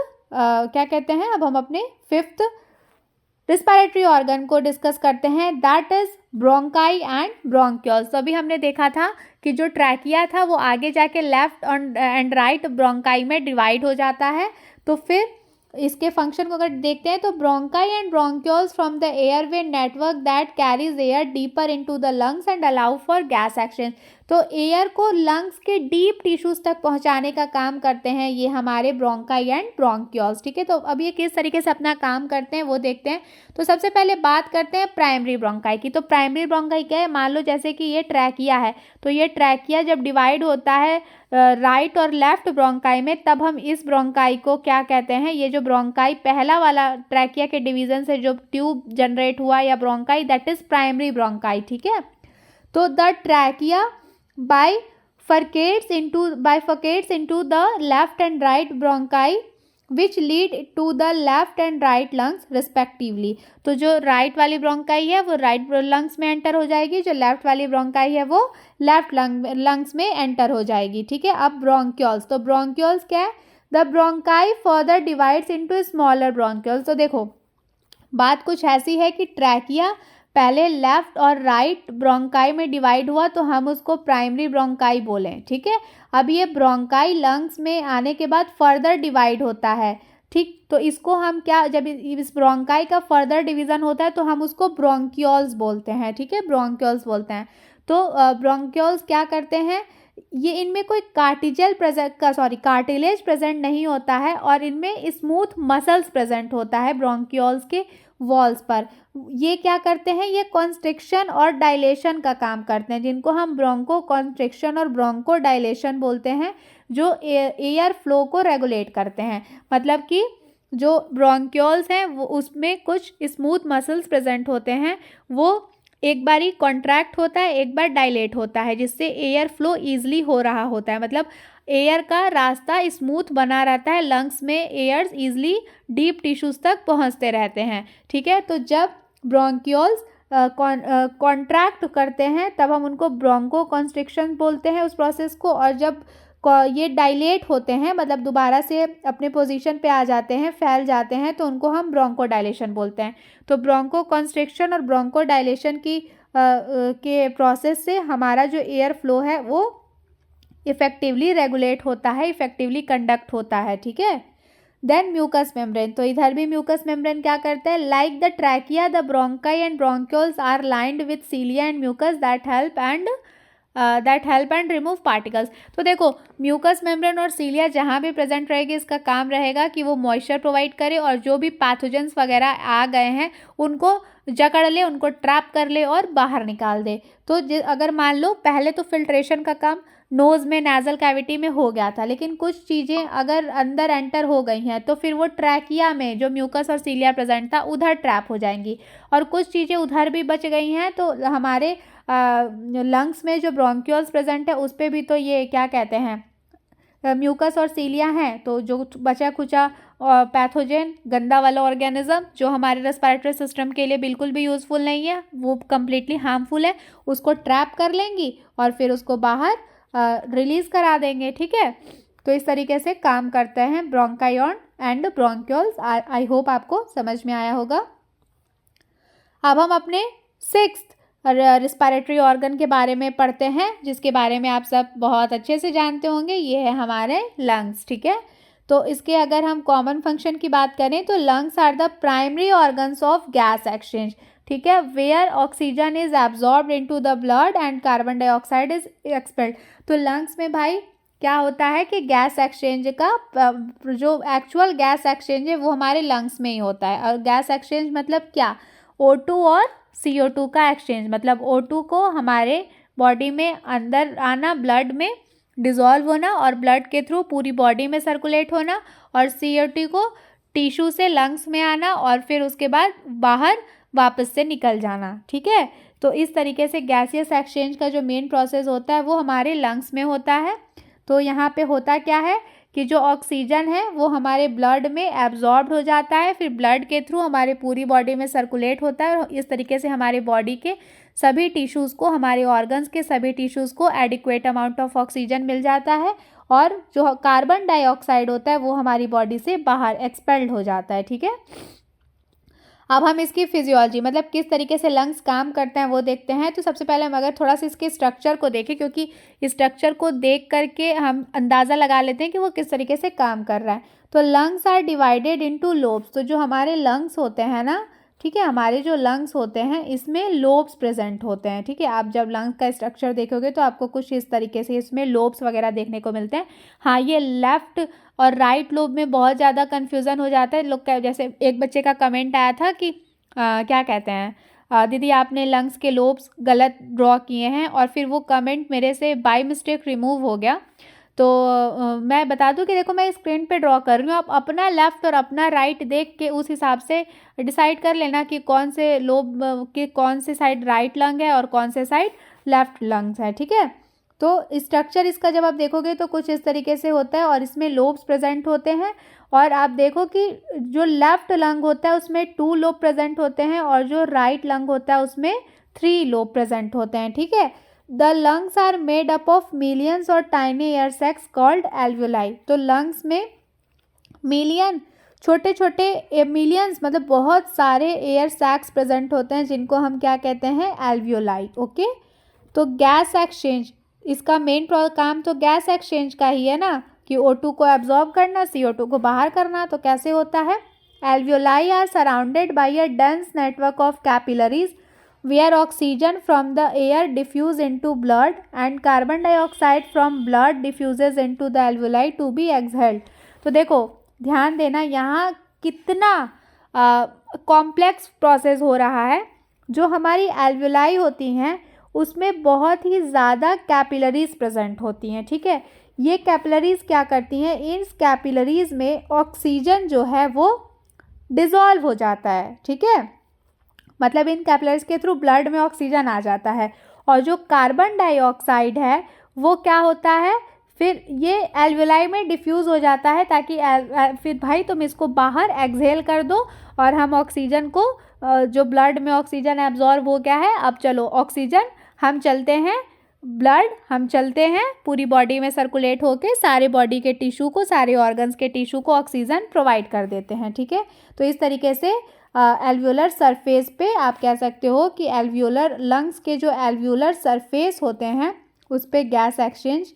रिस्पायरेटरी ऑर्गन को डिस्कस करते हैं, that is bronchi and bronchioles. तो अभी हमने देखा था कि जो ट्रैकिया था वो आगे जाके लेफ्ट एंड राइट ब्रोंकाई में डिवाइड हो जाता है। तो फिर इसके फंक्शन को अगर देखते हैं तो bronchi and bronchioles from the airway network that carries air deeper into the lungs and allow for gas exchange. तो एयर को लंग्स के डीप टिश्यूज तक पहुंचाने का काम करते हैं ये हमारे ब्रोंकाई एंड ब्रोंक्यूल्स, ठीक है। तो अब ये किस तरीके से अपना काम करते हैं वो देखते हैं। तो सबसे पहले बात करते हैं प्राइमरी ब्रोंकाई की। तो प्राइमरी ब्रोंकाई क्या है, मान लो जैसे कि ये ट्रैकिया है, तो ये ट्रैकिया जब डिवाइड होता है राइट और लेफ्ट ब्रोंकाई में, तब हम इस ब्रोंकाई को क्या कहते हैं, ये जो ब्रोंकाई पहला वाला ट्रैकिया के डिवीजन से जो ट्यूब जनरेट हुआ या bronchi, that is primary bronchi, ठीक है। तो the trachea bifurcates into the left and right bronchi which lead to the left and right lungs respectively। तो जो राइट वाली ब्रोंकाई है वो राइट लंग्स में एंटर हो जाएगी, जो लेफ्ट वाली ब्रोंकाई है वो लेफ्ट लंग्स में एंटर हो जाएगी, ठीक है। अब ब्रोंक्यूल्स, तो ब्रोंक्यूल्स क्या है, the bronchi further divides into smaller bronchioles. तो देखो बात कुछ ऐसी है कि ट्रैकिया पहले लेफ्ट और राइट ब्रोंकाई में डिवाइड हुआ तो हम उसको प्राइमरी ब्रोंकाई बोलें, ठीक है। अब ये ब्रोंकाई लंग्स में आने के बाद फर्दर डिवाइड होता है, ठीक। तो इसको हम क्या, जब इस ब्रोंकाई का फर्दर डिवीजन होता है तो हम उसको ब्रोंक्यूल्स बोलते हैं, ठीक है, ब्रोंक्यूल्स बोलते हैं। तो ब्रोंक्यूल्स क्या करते हैं, ये इनमें कोई कार्टिलेज प्रेजेंट नहीं होता है और इनमें स्मूथ मसल्स प्रेजेंट होता है ब्रोंक्यूल्स के वॉल्स पर। ये क्या करते हैं, ये कॉन्स्ट्रिक्शन और डायलेशन का काम करते हैं, जिनको हम ब्रोंको कॉन्स्ट्रिक्शन और ब्रोंको डायलेशन बोलते हैं, जो एयर फ्लो को रेगुलेट करते हैं। मतलब कि जो ब्रोंक्यूल्स हैं वो उसमें कुछ स्मूथ मसल्स प्रेजेंट होते हैं, वो एक बार ही कॉन्ट्रैक्ट होता है, एक बार डायलेट होता है, जिससे एयर फ्लो ईजिली हो रहा होता है। मतलब एयर का रास्ता स्मूथ बना रहता है, लंग्स में एयर्स ईजिली डीप टिश्यूज तक पहुंचते रहते हैं, ठीक है। तो जब ब्रोंक्यूल्स कॉन्ट्रैक्ट करते हैं तब हम उनको ब्रोंको कॉन्स्ट्रिक्शन बोलते हैं उस प्रोसेस को, और जब ये डायलेट होते हैं मतलब दोबारा से अपने पोजीशन पे आ जाते हैं, फैल जाते हैं, तो उनको हम ब्रोंको डायलेशन बोलते हैं। तो ब्रोंको कॉन्स्ट्रिक्शन और ब्रोंको डायलेशन के प्रोसेस से हमारा जो एयर फ्लो है वो इफेक्टिवली रेगुलेट होता है, इफेक्टिवली कंडक्ट होता है, ठीक है। देन म्यूकस मेम्ब्रेन, तो इधर भी म्यूकस मेम्ब्रेन क्या करता है, like the trachea the bronchi and bronchioles are lined with cilia and mucus that help and remove particles. तो देखो म्यूकस मेम्ब्रेन और सीलिया जहाँ भी प्रेजेंट रहेगी, इसका काम रहेगा कि वो मॉइस्चर प्रोवाइड करे और जो भी पैथोजेंस वगैरह आ गए हैं उनको जकड़ ले, उनको ट्रैप कर ले और बाहर निकाल दे। तो अगर मान लो पहले तो फिल्ट्रेशन का काम नोज़ में नेजल कैविटी में हो गया था, लेकिन कुछ चीज़ें अगर अंदर एंटर हो गई हैं तो फिर वो ट्रैकिया में जो म्यूकस और सीलिया प्रेजेंट था उधर ट्रैप हो जाएंगी, और कुछ चीज़ें उधर भी बच गई हैं तो हमारे लंग्स में जो ब्रोंक्यूल्स प्रेजेंट है उस पर भी तो ये क्या कहते हैं म्यूकस और सीलिया हैं। तो जो बचा खुचा पैथोजेन गंदा वाला ऑर्गेनिज्म जो हमारे रेस्पिरेटरी सिस्टम के लिए बिल्कुल भी यूज़फुल नहीं है, वो कम्प्लीटली हार्मफुल है, उसको ट्रैप कर लेंगी और फिर उसको बाहर रिलीज़ करा देंगे, ठीक है। तो इस तरीके से काम करते हैं bronchi and bronchioles. I hope आपको समझ में आया होगा। अब हम अपने सिक्स्थ रिस्पायरेटरी ऑर्गन के बारे में पढ़ते हैं, जिसके बारे में आप सब बहुत अच्छे से जानते होंगे, ये है हमारे लंग्स, ठीक है। तो इसके अगर हम कॉमन फंक्शन की बात करें तो lungs are the primary organs of gas exchange, ठीक है, where oxygen is absorbed into the blood and carbon dioxide is expelled. तो लंग्स में भाई क्या होता है कि गैस एक्सचेंज का जो एक्चुअल गैस एक्सचेंज है वो हमारे लंग्स में ही होता है। और गैस एक्सचेंज मतलब क्या, O2 और CO2 का एक्सचेंज, मतलब O2 को हमारे बॉडी में अंदर आना, ब्लड में डिज़ोल्व होना और ब्लड के थ्रू पूरी बॉडी में सर्कुलेट होना, और CO2 को टिश्यू से लंग्स में आना और फिर उसके बाद बाहर वापस से निकल जाना। ठीक है, तो इस तरीके से गैसियस एक्सचेंज का जो मेन प्रोसेस होता है वो हमारे लंग्स में होता है। तो यहाँ पे होता क्या है कि जो ऑक्सीजन है वो हमारे ब्लड में एब्जॉर्ब हो जाता है, फिर ब्लड के थ्रू हमारे पूरी बॉडी में सर्कुलेट होता है, और इस तरीके से हमारे बॉडी के सभी टिश्यूज़ को, हमारे ऑर्गन्स के सभी टिश्यूज़ को एडिक्वेट अमाउंट ऑफ ऑक्सीजन मिल जाता है, और जो कार्बन डाइऑक्साइड होता है वो हमारी बॉडी से बाहर एक्सपेल्ड हो जाता है। ठीक है, अब हम इसकी फिजियोलॉजी, मतलब किस तरीके से लंग्स काम करते हैं वो देखते हैं। तो सबसे पहले हम अगर थोड़ा सा इसके स्ट्रक्चर को देखें, क्योंकि इस स्ट्रक्चर को देख करके हम अंदाज़ा लगा लेते हैं कि वो किस तरीके से काम कर रहा है। तो lungs are divided into lobes. तो जो हमारे लंग्स होते हैं ना, ठीक है, हमारे जो लंग्स होते हैं इसमें लोब्स प्रेजेंट होते हैं। ठीक है, आप जब लंग्स का स्ट्रक्चर देखोगे तो आपको कुछ इस तरीके से इसमें लोब्स वगैरह देखने को मिलते हैं। हाँ, ये लेफ्ट और राइट लोब में बहुत ज़्यादा कन्फ्यूज़न हो जाता है लोग। जैसे एक बच्चे का कमेंट आया था कि क्या कहते हैं, दीदी आपने लंग्स के लोब्स गलत ड्रॉ किए हैं, और फिर वो कमेंट मेरे से बाय मिस्टेक रिमूव हो गया। तो मैं बता दूं कि देखो मैं स्क्रीन पे ड्रॉ कर रही हूँ, आप अपना लेफ़्ट और अपना राइट देख के उस हिसाब से डिसाइड कर लेना कि कौन से लोब के कौन से साइड राइट लंग है और कौन से साइड लेफ़्ट लंग्स है। ठीक है, तो स्ट्रक्चर इसका जब आप देखोगे तो कुछ इस तरीके से होता है, और इसमें लोब्स प्रेजेंट होते हैं, और आप देखो कि जो लेफ़्ट लंग होता है उसमें 2 लोब प्रेजेंट होते हैं, और जो राइट लंग होता है उसमें 3 लोब प्रेजेंट होते हैं। ठीक है, the lungs are made up of millions और tiny air sacs called alveoli. तो लंग्स में मिलियन छोटे छोटे मिलियंस मतलब बहुत सारे एयर सैक्स प्रेजेंट होते हैं, जिनको हम क्या कहते हैं, एल्वियोलाई। ओके, तो गैस एक्सचेंज, इसका मेन काम तो गैस एक्सचेंज का ही है ना, कि O2 को एब्जॉर्ब करना, CO2 को बाहर करना। तो कैसे होता है, alveoli are surrounded by a dense network of capillaries where oxygen from the air diffuse into blood and carbon dioxide from blood diffuses into the alveoli to be exhaled। तो देखो ध्यान देना यहाँ कितना कॉम्प्लेक्स प्रोसेस हो रहा है। जो हमारी एल्वेलाई होती हैं उसमें बहुत ही ज़्यादा कैपिलरीज प्रेजेंट होती हैं। ठीक है, ये कैपिलरीज क्या करती हैं, इस कैपिलरीज में ऑक्सीजन जो है वो डिज़ोल्व हो जाता है। ठीक है, मतलब इन कैपिलरीज के थ्रू ब्लड में ऑक्सीजन आ जाता है, और जो कार्बन डाइऑक्साइड है वो क्या होता है, फिर ये एल्वेलाई में डिफ्यूज़ हो जाता है, ताकि फिर भाई तुम इसको बाहर एक्सहेल कर दो, और हम ऑक्सीजन को जो ब्लड में ऑक्सीजन एब्जॉर्ब हो गया है, अब चलो ऑक्सीजन हम चलते हैं, ब्लड हम चलते हैं पूरी बॉडी में सर्कुलेट होके सारे बॉडी के टिश्यू को, सारे ऑर्गन्स के टिश्यू को ऑक्सीजन प्रोवाइड कर देते हैं। ठीक है, तो इस तरीके से एल्वियोलर सरफेस पे आप कह सकते हो कि एल्वियोलर लंग्स के जो एल्वियोलर सरफेस होते हैं उस पे गैस एक्सचेंज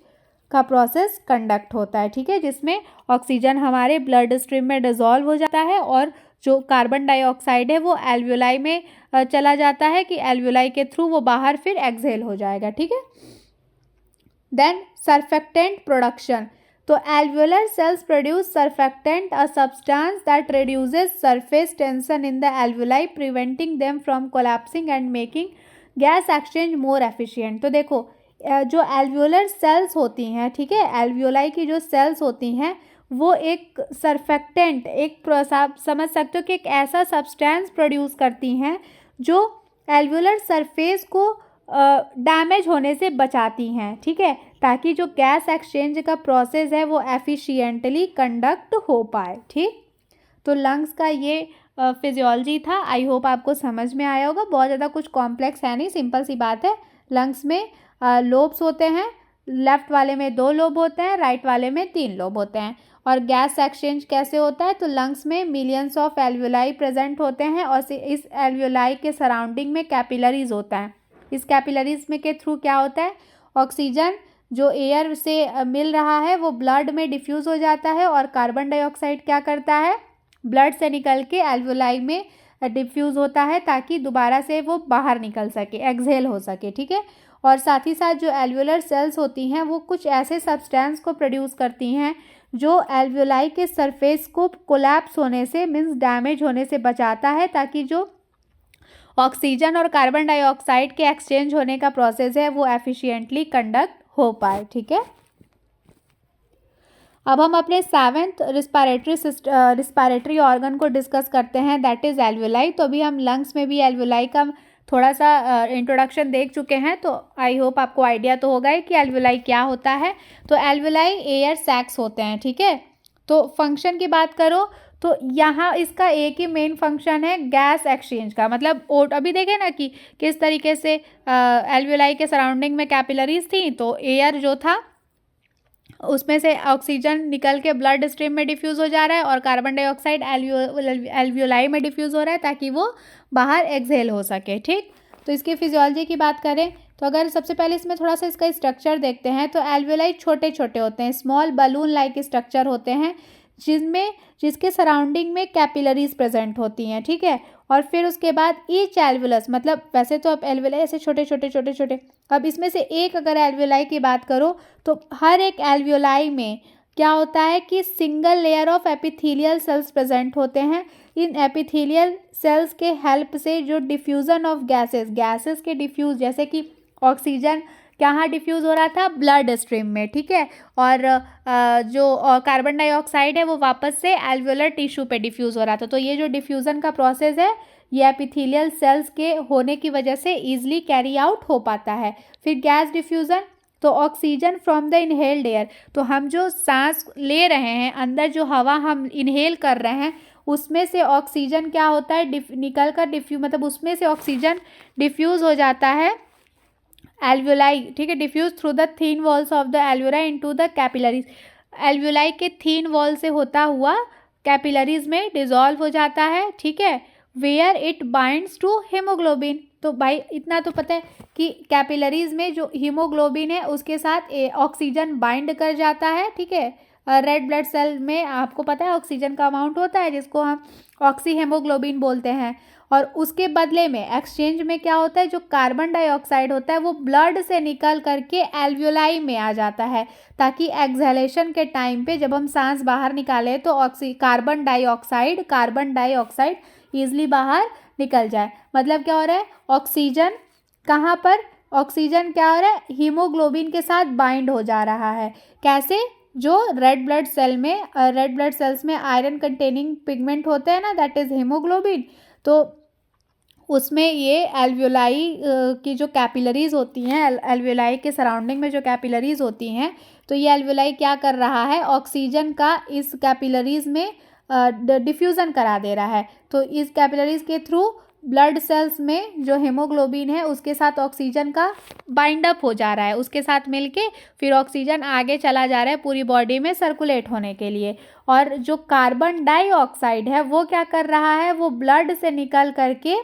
का प्रोसेस कंडक्ट होता है। ठीक है, जिसमें ऑक्सीजन हमारे ब्लड स्ट्रीम में डिज़ोल्व हो जाता है, और जो कार्बन डाइऑक्साइड है वो एल्वियोलाई में चला जाता है, कि एल्वियोलाई के थ्रू वो बाहर फिर एक्सहेल हो जाएगा। ठीक है, देन सर्फेक्टेंट प्रोडक्शन। तो alveolar cells produce surfactant, a substance that reduces surface tension in the alveoli, preventing them from collapsing and making gas exchange more efficient। तो देखो जो alveolar cells होती हैं, ठीक है, alveoli की जो cells होती हैं वो एक surfactant, एक समझ सकते हो कि एक ऐसा सब्सटेंस प्रोड्यूस करती हैं जो alveolar सरफेस को डैमेज होने से बचाती हैं। ठीक है, ताकि जो गैस एक्सचेंज का प्रोसेस है वो एफिशिएंटली कंडक्ट हो पाए। ठीक, तो लंग्स का ये फिजियोलॉजी था। आई होप आपको समझ में आया होगा, बहुत ज़्यादा कुछ कॉम्प्लेक्स है नहीं, सिंपल सी बात है। लंग्स में लोब्स होते हैं, लेफ्ट वाले में 2 लोब होते हैं, राइट वाले में 3 लोब होते हैं। और गैस एक्सचेंज कैसे होता है, तो लंग्स में मिलियंस ऑफ एल्वियोलाई प्रेजेंट होते हैं, और इस एल्वियोलाई के सराउंडिंग में कैपिलरीज होता है। इस कैपिलरीज में के थ्रू क्या होता है, ऑक्सीजन जो एयर से मिल रहा है वो ब्लड में डिफ्यूज़ हो जाता है, और कार्बन डाइऑक्साइड क्या करता है, ब्लड से निकल के एल्वियोलाई में डिफ्यूज़ होता है, ताकि दोबारा से वो बाहर निकल सके, एक्सहेल हो सके। ठीक है, और साथ ही साथ जो एल्वियोलर सेल्स होती हैं वो कुछ ऐसे सब्सटेंस को प्रोड्यूस करती हैं जो एल्वियोलाई के सरफेस को कोलैप्स होने से, मीन्स डैमेज होने से बचाता है, ताकि जो ऑक्सीजन और कार्बन डाइऑक्साइड के एक्सचेंज होने का प्रोसेस है वो एफिशिएंटली कंडक्ट हो पाए। ठीक है, अब हम अपने 7th रिस्पायरेटरी ऑर्गन को डिस्कस करते हैं, दैट इज एल्वुलाई। तो अभी हम लंग्स में भी एल्वुलाई का थोड़ा सा इंट्रोडक्शन देख चुके हैं, तो आई होप आपको आइडिया तो होगा ही कि एल्वुलाई क्या होता है। तो एल्वुलाई एयर सैक्स होते हैं। ठीक है, तो फंक्शन की बात करो तो यहाँ इसका एक ही मेन फंक्शन है गैस एक्सचेंज का, मतलब अभी देखें ना कि किस तरीके से एल्वुलाई के सराउंडिंग में कैपिलरीज थी, तो एयर जो था उसमें से ऑक्सीजन निकल के ब्लड स्ट्रीम में डिफ्यूज़ हो जा रहा है और कार्बन डाइऑक्साइड एल्वुलाई में डिफ्यूज़ हो रहा है ताकि वो बाहर एक्सहेल हो सके। ठीक, तो इसकी फिजियोलॉजी की बात करें तो अगर सबसे पहले इसमें थोड़ा सा इसका स्ट्रक्चर देखते हैं तो एल्वुलाई छोटे छोटे होते हैं, स्मॉल बलून लाइक स्ट्रक्चर होते हैं जिसके सराउंडिंग में कैपिलरीज प्रेजेंट होती हैं। ठीक है, और फिर उसके बाद ईच एल्वुलस, मतलब वैसे तो अब एल्वुलाई ऐसे छोटे छोटे, अब इसमें से एक अगर एल्वुलाई की बात करो तो हर एक एल्वुलाई में क्या होता है कि single layer of epithelial cells present होते हैं। इन एपिथेलियल सेल्स के हेल्प से जो डिफ्यूज़न ऑफ गैसेस के डिफ्यूज़, जैसे कि ऑक्सीजन कहाँ डिफ्यूज़ हो रहा था, ब्लड स्ट्रीम में। ठीक है, और जो कार्बन डाइऑक्साइड है वो वापस से एल्वुलर टिश्यू पे डिफ्यूज़ हो रहा था। तो ये जो डिफ्यूज़न का प्रोसेस है ये एपिथेलियल सेल्स के होने की वजह से ईजिली कैरी आउट हो पाता है। फिर गैस डिफ्यूज़न, तो oxygen from the inhaled air, तो हम जो सांस ले रहे हैं, अंदर जो हवा हम इनहेल कर रहे हैं उसमें से ऑक्सीजन क्या होता है निकल कर मतलब उसमें से ऑक्सीजन डिफ्यूज़ हो जाता है एल्वुलाई। ठीक है, diffuse through the thin walls of the alveoli into the capillaries, alveoli के थीन वॉल से होता हुआ कैपिलरीज में डिजॉल्व हो जाता है। ठीक है, where it binds to haemoglobin, तो भाई इतना तो पता है कि कैपिलरीज में जो हीमोग्लोबिन है उसके साथ ऑक्सीजन बाइंड कर जाता है। ठीक है, रेड ब्लड सेल में आपको पता है ऑक्सीजन का अमाउंट होता है जिसको हम ऑक्सी हेमोग्लोबिन बोलते हैं, और उसके बदले में एक्सचेंज में क्या होता है, जो कार्बन डाइऑक्साइड होता है वो ब्लड से निकल करके एल्वुलाई में आ जाता है ताकि एक्सहेलेशन के टाइम पे जब हम सांस बाहर निकालें तो कार्बन डाइऑक्साइड ईजिली बाहर निकल जाए। मतलब क्या हो रहा है, ऑक्सीजन कहाँ पर, ऑक्सीजन क्या हो रहा है, हीमोग्लोबिन के साथ बाइंड हो जा रहा है। कैसे, जो रेड ब्लड सेल्स में आयरन कंटेनिंग पिगमेंट होते हैं ना, दैट इज हीमोग्लोबिन, तो उसमें ये एल्वुलाई की जो कैपिलरीज होती हैं, एल्वुलाई के सराउंडिंग में जो कैपिलरीज होती हैं, तो ये एल्वुलाई क्या कर रहा है, ऑक्सीजन का इस कैपिलरीज में डिफ्यूज़न करा दे रहा है। तो इस कैपिलरीज के थ्रू ब्लड सेल्स में जो हेमोग्लोबिन है उसके साथ ऑक्सीजन का बाइंड अप हो जा रहा है, उसके साथ मिलके फिर ऑक्सीजन आगे चला जा रहा है पूरी बॉडी में सर्कुलेट होने के लिए। और जो कार्बन डाइऑक्साइड है वो क्या कर रहा है, वो ब्लड से निकल करके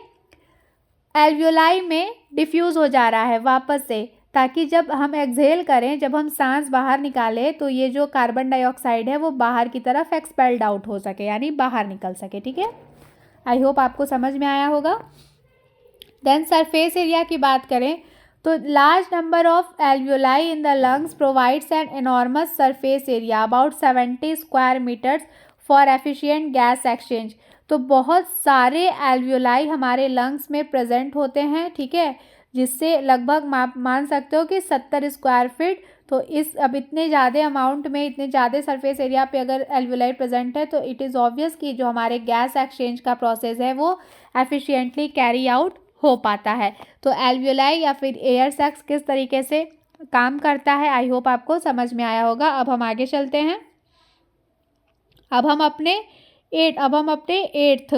एल्वुलाई में डिफ्यूज़ हो जा रहा है वापस से, ताकि जब हम एक्सहेल करें, जब हम सांस बाहर निकालें तो ये जो कार्बन डाइऑक्साइड है वो बाहर की तरफ एक्सपेल्ड आउट हो सके, यानी बाहर निकल सके। ठीक है, आई होप आपको समझ में आया होगा। देन सरफेस एरिया की बात करें तो large number of alveoli in the lungs provides an enormous surface area about 70 square metres for efficient gas exchange. तो बहुत सारे एल्वुलाई हमारे लंग्स में प्रेजेंट होते हैं। ठीक है, जिससे लगभग मान सकते हो कि 70 स्क्वायर फीट। तो इस अब इतने ज़्यादा अमाउंट में, इतने ज़्यादा सरफेस एरिया पे अगर एल्वुलाई प्रेजेंट है तो इट इज़ ऑब्वियस कि जो हमारे गैस एक्सचेंज का प्रोसेस है वो एफिशिएंटली कैरी आउट हो पाता है। तो एल्वुलाई या फिर एयर सैक्स किस तरीके से काम करता है, आई होप आपको समझ में आया होगा। अब हम आगे चलते हैं। अब हम अपने 8th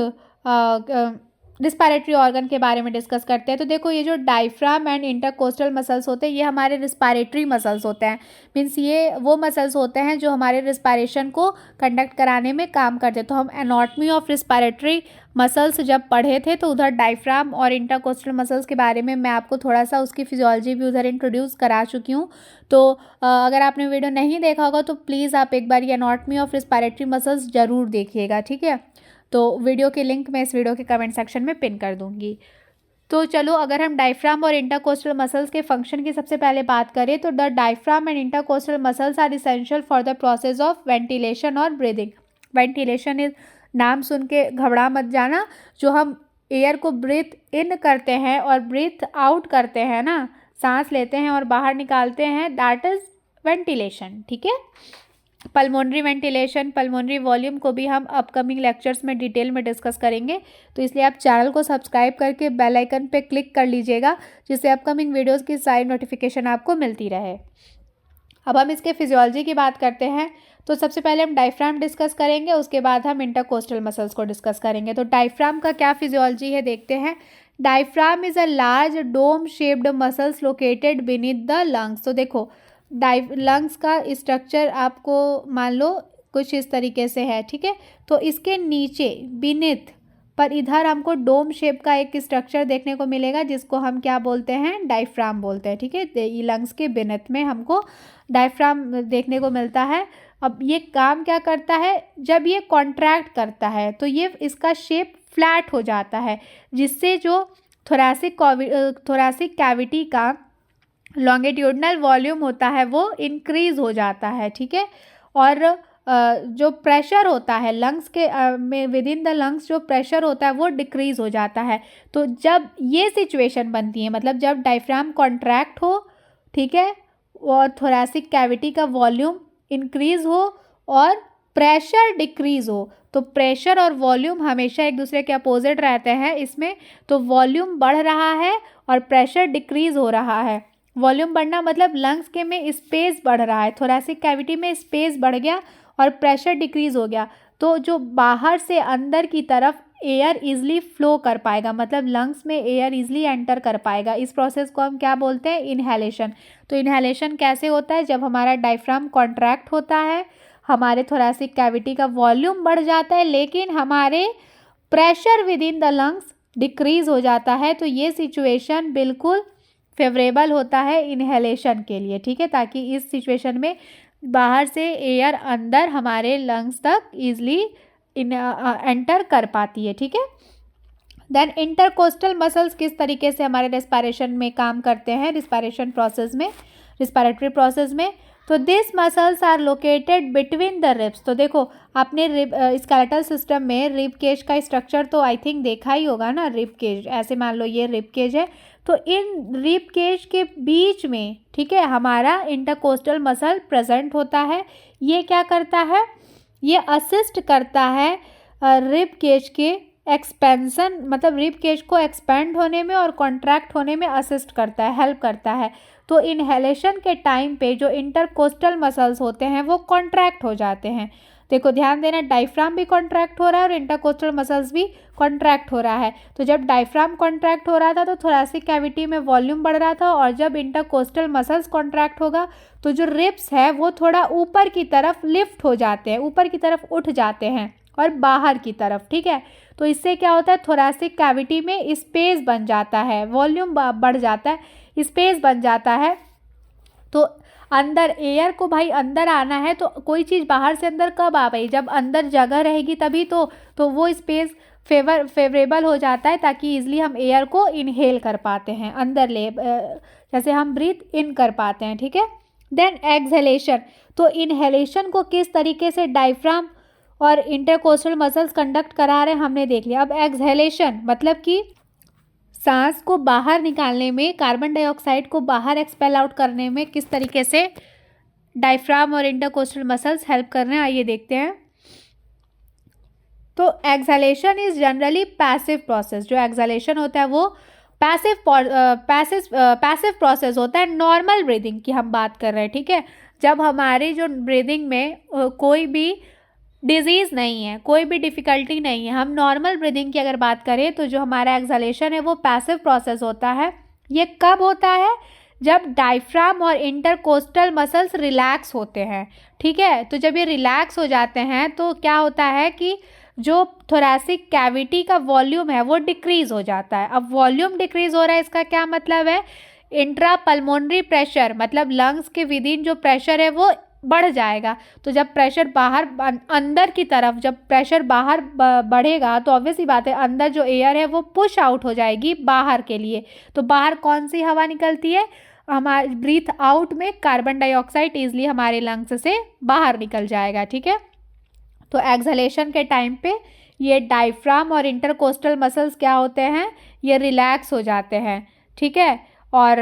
रिस्पायरेटरी ऑर्गन के बारे में डिस्कस करते हैं। तो देखो, ये जो डायफ्राम एंड इंटरकोस्टल मसल्स होते हैं ये हमारे रिस्पायरेटरी मसल्स होते हैं। मीन्स ये वो मसल्स होते हैं जो हमारे रिस्पायरेशन को कंडक्ट कराने में काम करते हैं। तो हम एनाटॉमी ऑफ रिस्पायरेटरी मसल्स जब पढ़े थे तो उधर डायफ्राम और इंटरकोस्टल मसल्स के बारे में मैं आपको थोड़ा सा उसकी फिजियोलॉजी भी उधर इंट्रोड्यूस करा चुकी हूँ। तो अगर आपने वीडियो नहीं देखा होगा तो प्लीज़ आप एक बार ये एनाटॉमी ऑफ रिस्पायरेटरी मसल्स ज़रूर देखिएगा। ठीक है, तो वीडियो के लिंक मैं इस वीडियो के कमेंट सेक्शन में पिन कर दूंगी। तो चलो, अगर हम डायफ्राम और इंटरकोस्टल मसल्स के फंक्शन की सबसे पहले बात करें तो the diaphragm and intercostal muscles are essential for the process of ventilation और ब्रीदिंग। वेंटिलेशन इज, नाम सुन के घबरा मत जाना, जो हम एयर को ब्रीथ इन करते हैं और ब्रीथ आउट करते हैं ना, सांस लेते हैं और बाहर निकालते हैं, दैट इज वेंटिलेशन। ठीक है, पल्मोनरी वेंटिलेशन, पल्मोनरी वॉल्यूम को भी हम अपकमिंग लेक्चर्स में डिटेल में डिस्कस करेंगे। तो इसलिए आप चैनल को सब्सक्राइब करके बेल आइकन पे क्लिक कर लीजिएगा, जिससे अपकमिंग वीडियोस की सारी नोटिफिकेशन आपको मिलती रहे। अब हम इसके फिजियोलॉजी की बात करते हैं। तो सबसे पहले हम डायफ्राम डिस्कस करेंगे, उसके बाद हम इंटरकोस्टल मसल्स को डिस्कस करेंगे। तो डायफ्राम का क्या फिजियोलॉजी है देखते हैं। Diaphragm is a large dome shaped muscles located beneath the lungs. तो देखो लंग्स का स्ट्रक्चर आपको मान लो कुछ इस तरीके से है, ठीक है। तो इसके नीचे बीनीथ पर इधर हमको डोम शेप का एक स्ट्रक्चर देखने को मिलेगा, जिसको हम क्या बोलते हैं, डायफ्राम बोलते हैं। ठीक है, लंग्स के बीनीथ में हमको डायफ्राम देखने को मिलता है। अब ये काम क्या करता है, जब ये कॉन्ट्रैक्ट करता है तो ये इसका शेप फ्लैट हो जाता है, जिससे जो थोरैसिक कैविटी का लॉन्गिट्यूडनल वॉल्यूम होता है वो इंक्रीज हो जाता है। ठीक है, और जो प्रेशर होता है लंग्स के में विद इन द लंग्स जो प्रेशर होता है वो डिक्रीज हो जाता है। तो जब ये सिचुएशन बनती है, मतलब जब डायफ्राम कॉन्ट्रैक्ट हो, ठीक है, और थोरैसिक कैविटी का वॉल्यूम इंक्रीज हो और प्रेशर डिक्रीज हो, तो प्रेशर और वॉल्यूम हमेशा एक दूसरे के अपोजिट रहते हैं इसमें। तो वॉल्यूम बढ़ रहा है और प्रेशर डिक्रीज हो रहा है। वॉल्यूम बढ़ना मतलब लंग्स के में स्पेस बढ़ रहा है, थोरैसिक कैविटी में स्पेस बढ़ गया और प्रेशर डिक्रीज हो गया, तो जो बाहर से अंदर की तरफ एयर इजली फ्लो कर पाएगा, मतलब लंग्स में एयर इजली एंटर कर पाएगा। इस प्रोसेस को हम क्या बोलते हैं, इनहेलेशन। तो इनहेलेशन कैसे होता है, जब हमारा डायफ्राम कॉन्ट्रैक्ट होता है, हमारे थोरैसिक कैविटी का वॉल्यूम बढ़ जाता है, लेकिन हमारे pressure with in the lungs decrease हो जाता है। तो ये सिचुएशन बिल्कुल फेवरेबल होता है इनहेलेशन के लिए। ठीक है, ताकि इस सिचुएशन में बाहर से एयर अंदर हमारे लंग्स तक ईजिली एंटर कर पाती है। ठीक है, देन इंटरकोस्टल मसल्स किस तरीके से हमारे रेस्पिरेशन में काम करते हैं, रिस्पिरेशन प्रोसेस में, रिस्पिरेटरी प्रोसेस में। तो this muscles are located between the ribs. तो देखो आपने स्केलेटल सिस्टम में रिब केज का स्ट्रक्चर तो आई थिंक देखा ही होगा ना। रिब केज ऐसे मान लो ये रिब केज है, तो इन रिब केज के बीच में, ठीक है, हमारा इंटरकोस्टल मसल प्रेजेंट होता है। ये क्या करता है, ये असिस्ट करता है रिब केज के एक्सपेंशन, मतलब रिब केज को एक्सपेंड होने में और कॉन्ट्रैक्ट होने में असिस्ट करता है, हेल्प करता है। तो इनहेलेशन के टाइम पे जो इंटरकोस्टल मसल्स होते हैं वो कॉन्ट्रैक्ट हो जाते हैं। देखो ध्यान देना, डायफ्राम भी कॉन्ट्रैक्ट हो रहा है और इंटरकोस्टल मसल्स भी कॉन्ट्रैक्ट हो रहा है। तो जब डायफ्राम कॉन्ट्रैक्ट हो रहा था तो थोरैसिक कैविटी में वॉल्यूम बढ़ रहा था, और जब इंटरकोस्टल मसल्स कॉन्ट्रैक्ट होगा तो जो रिब्स है वो थोड़ा ऊपर की तरफ लिफ्ट हो जाते हैं, ऊपर की तरफ उठ जाते हैं और बाहर की तरफ। ठीक है, तो इससे क्या होता है, थोरैसिक कैविटी में स्पेस बन जाता है, वॉल्यूम बढ़ जाता है, स्पेस बन जाता है। तो अंदर एयर को भाई अंदर आना है, तो कोई चीज़ बाहर से अंदर कब आ पाई, जब अंदर जगह रहेगी तभी तो वो स्पेस फेवरेबल हो जाता है, ताकि इजली हम एयर को इनहेल कर पाते हैं, अंदर जैसे हम ब्रीथ इन कर पाते हैं। ठीक है, देन एक्सहेलेशन। तो इनहेलेशन को किस तरीके से डायफ्राम और इंटरकोस्टल मसल्स कंडक्ट करा रहे हैं हमने देख लिया। अब एक्सहेलेशन मतलब कि सांस को बाहर निकालने में, कार्बन डाइऑक्साइड को बाहर एक्सपेल आउट करने में किस तरीके से डायफ्राम और इंटरकोस्टल मसल्स हेल्प कर रहे हैं, आइए देखते हैं। तो exhalation is generally passive process. जो एक्सहेलेशन होता है वो पैसिव प्रोसेस होता है। नॉर्मल ब्रीदिंग की हम बात कर रहे हैं, ठीक है, जब हमारे जो ब्रीदिंग में कोई भी डिजीज़ नहीं है, कोई भी डिफ़िकल्टी नहीं है, हम नॉर्मल ब्रीदिंग की अगर बात करें तो जो हमारा एक्सहेलेशन है वो पैसिव प्रोसेस होता है। ये कब होता है, जब डायफ्राम और इंटरकोस्टल मसल्स रिलैक्स होते हैं। ठीक है, तो जब ये रिलैक्स हो जाते हैं तो क्या होता है कि जो थोरैसिक कैविटी का वॉल्यूम है वो डिक्रीज़ हो जाता है। अब वॉल्यूम डिक्रीज़ हो रहा है, इसका क्या मतलब है, इंट्रा पल्मोनरी प्रेशर, मतलब लंग्स के विद इन जो प्रेशर है वो बढ़ जाएगा। तो जब प्रेशर बाहर अंदर की तरफ, जब प्रेशर बाहर बढ़ेगा तो ऑब्वियस ही बात है अंदर जो एयर है वो पुश आउट हो जाएगी बाहर के लिए। तो बाहर कौन सी हवा निकलती है, हमारे ब्रीथ आउट में कार्बन डाइऑक्साइड ईजिली हमारे लंग्स से बाहर निकल जाएगा। ठीक है, तो एक्सहेलेशन के टाइम पे ये डायफ्राम और इंटरकोस्टल मसल्स क्या होते हैं, ये रिलैक्स हो जाते हैं, ठीक है। और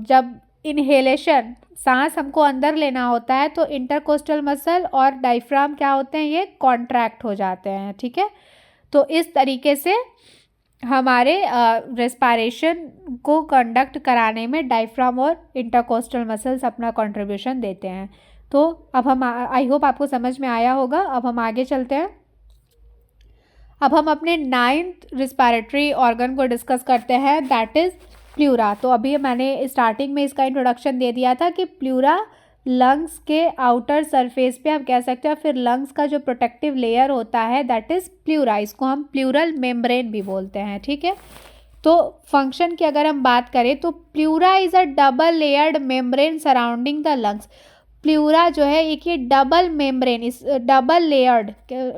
जब इनहेलेशन, सांस हमको अंदर लेना होता है, तो इंटरकोस्टल मसल और डायफ्राम क्या होते हैं, ये कॉन्ट्रैक्ट हो जाते हैं, ठीक है। तो इस तरीके से हमारे रेस्पिरेशन को कंडक्ट कराने में डायफ्राम और इंटरकोस्टल मसल्स अपना कंट्रीब्यूशन देते हैं। तो अब हम, आई होप आपको समझ में आया होगा। अब हम आगे चलते हैं। अब हम अपने 9th रिस्पिरेटरी ऑर्गन को डिस्कस करते हैं, दैट इज़ प्लूरा। तो अभी मैंने स्टार्टिंग में इसका इंट्रोडक्शन दे दिया था कि प्लूरा लंग्स के आउटर सरफेस पे आप कह सकते हैं, फिर लंग्स का जो प्रोटेक्टिव लेयर होता है दैट इज़ प्लूरा, इसको हम प्लूरल मेम्ब्रेन भी बोलते हैं, ठीक है। तो फंक्शन की अगर हम बात करें तो pleura is a double layered membrane surrounding the lungs. Pleura जो है एक ये डबल मेम्ब्रेन, इस डबल लेयर्ड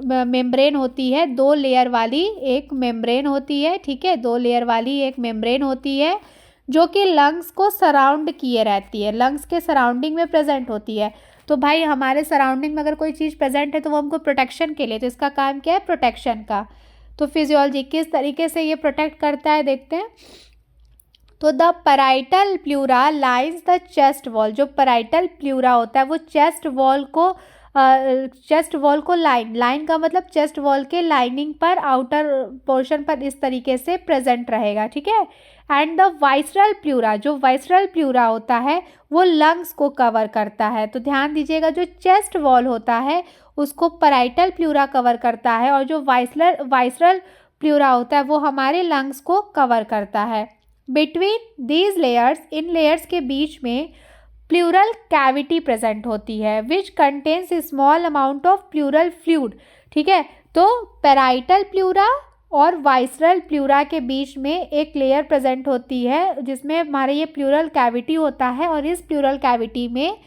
मेम्ब्रेन होती है, 2 लेयर वाली एक मेम्ब्रेन होती है, ठीक है, 2 लेयर वाली एक मेम्ब्रेन होती है जो कि लंग्स को सराउंड किए रहती है, लंग्स के सराउंडिंग में प्रेजेंट होती है। तो भाई हमारे सराउंडिंग में अगर कोई चीज़ प्रेजेंट है तो वो हमको प्रोटेक्शन के लिए, तो इसका काम क्या है, प्रोटेक्शन का। तो फिजियोलॉजी किस तरीके से ये प्रोटेक्ट करता है देखते हैं। तो the parietal pleura lines the chest wall, जो पैराइटल प्लूरा होता है वो चेस्ट वॉल को लाइन का मतलब चेस्ट वॉल के लाइनिंग पर, आउटर पोर्शन पर इस तरीके से प्रेजेंट रहेगा, ठीक है। एंड द वाइसरल प्लूरा, जो वाइसरल प्लूरा होता है वो लंग्स को कवर करता है। तो ध्यान दीजिएगा, जो चेस्ट वॉल होता है उसको पैराइटल प्लूरा कवर करता है, और जो वाइसरल प्लूरा होता है वो हमारे लंग्स को कवर करता है। Between these layers, in layers के बीच में प्लूरल कैविटी प्रेजेंट होती है which contains small amount of pleural fluid, ठीक है। तो पैराइटल प्लूरा और वाइसरल प्लूरा के बीच में एक लेयर प्रेजेंट होती है जिसमें हमारे ये प्लूरल कैविटी होता है, और इस प्लूरल कैविटी में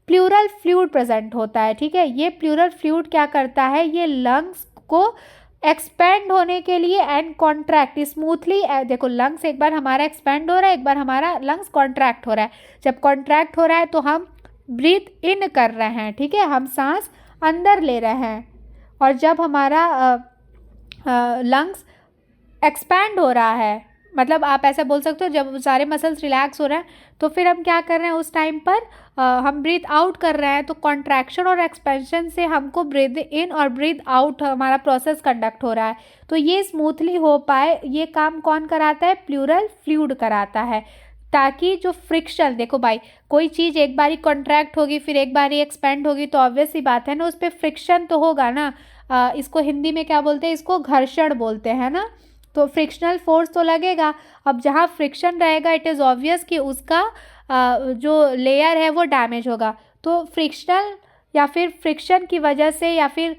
प्लूरल फ्लूइड प्रेजेंट होता है, ठीक है। ये प्लूरल फ्लूइड क्या करता है, ये लंग्स को एक्सपेंड होने के लिए एंड कॉन्ट्रैक्ट स्मूथली, देखो लंग्स एक बार हमारा एक्सपेंड हो रहा है, एक बार हमारा लंग्स कॉन्ट्रैक्ट हो रहा है। जब कॉन्ट्रैक्ट हो रहा है तो हम ब्रीथ इन कर रहे हैं, ठीक है, हम सांस अंदर ले रहे हैं। और जब हमारा लंग्स एक्सपैंड हो रहा है, मतलब आप ऐसा बोल सकते हो जब सारे मसल्स रिलैक्स हो रहे हैं तो फिर हम क्या कर रहे हैं, उस टाइम पर हम ब्रीथ आउट कर रहे हैं। तो कॉन्ट्रैक्शन और एक्सपेंशन से हमको ब्रीथ इन और ब्रीथ आउट हमारा प्रोसेस कंडक्ट हो रहा है। तो ये स्मूथली हो पाए, ये काम कौन कराता है, प्लूरल फ्लूइड कराता है, ताकि जो फ्रिक्शन, देखो भाई कोई चीज़ एक बारी कॉन्ट्रैक्ट होगी फिर एक बारी एक्सपेंड होगी तो ऑब्वियस सी बात है ना, उस पर फ्रिक्शन तो होगा ना। इसको हिंदी में क्या बोलते हैं, इसको घर्षण बोलते हैं ना। तो फ्रिक्शनल फोर्स तो लगेगा। अब जहाँ फ्रिक्शन रहेगा इट इज़ ऑब्वियस कि उसका जो लेयर है वो डैमेज होगा। तो फ्रिक्शनल या फिर फ्रिक्शन की वजह से या फिर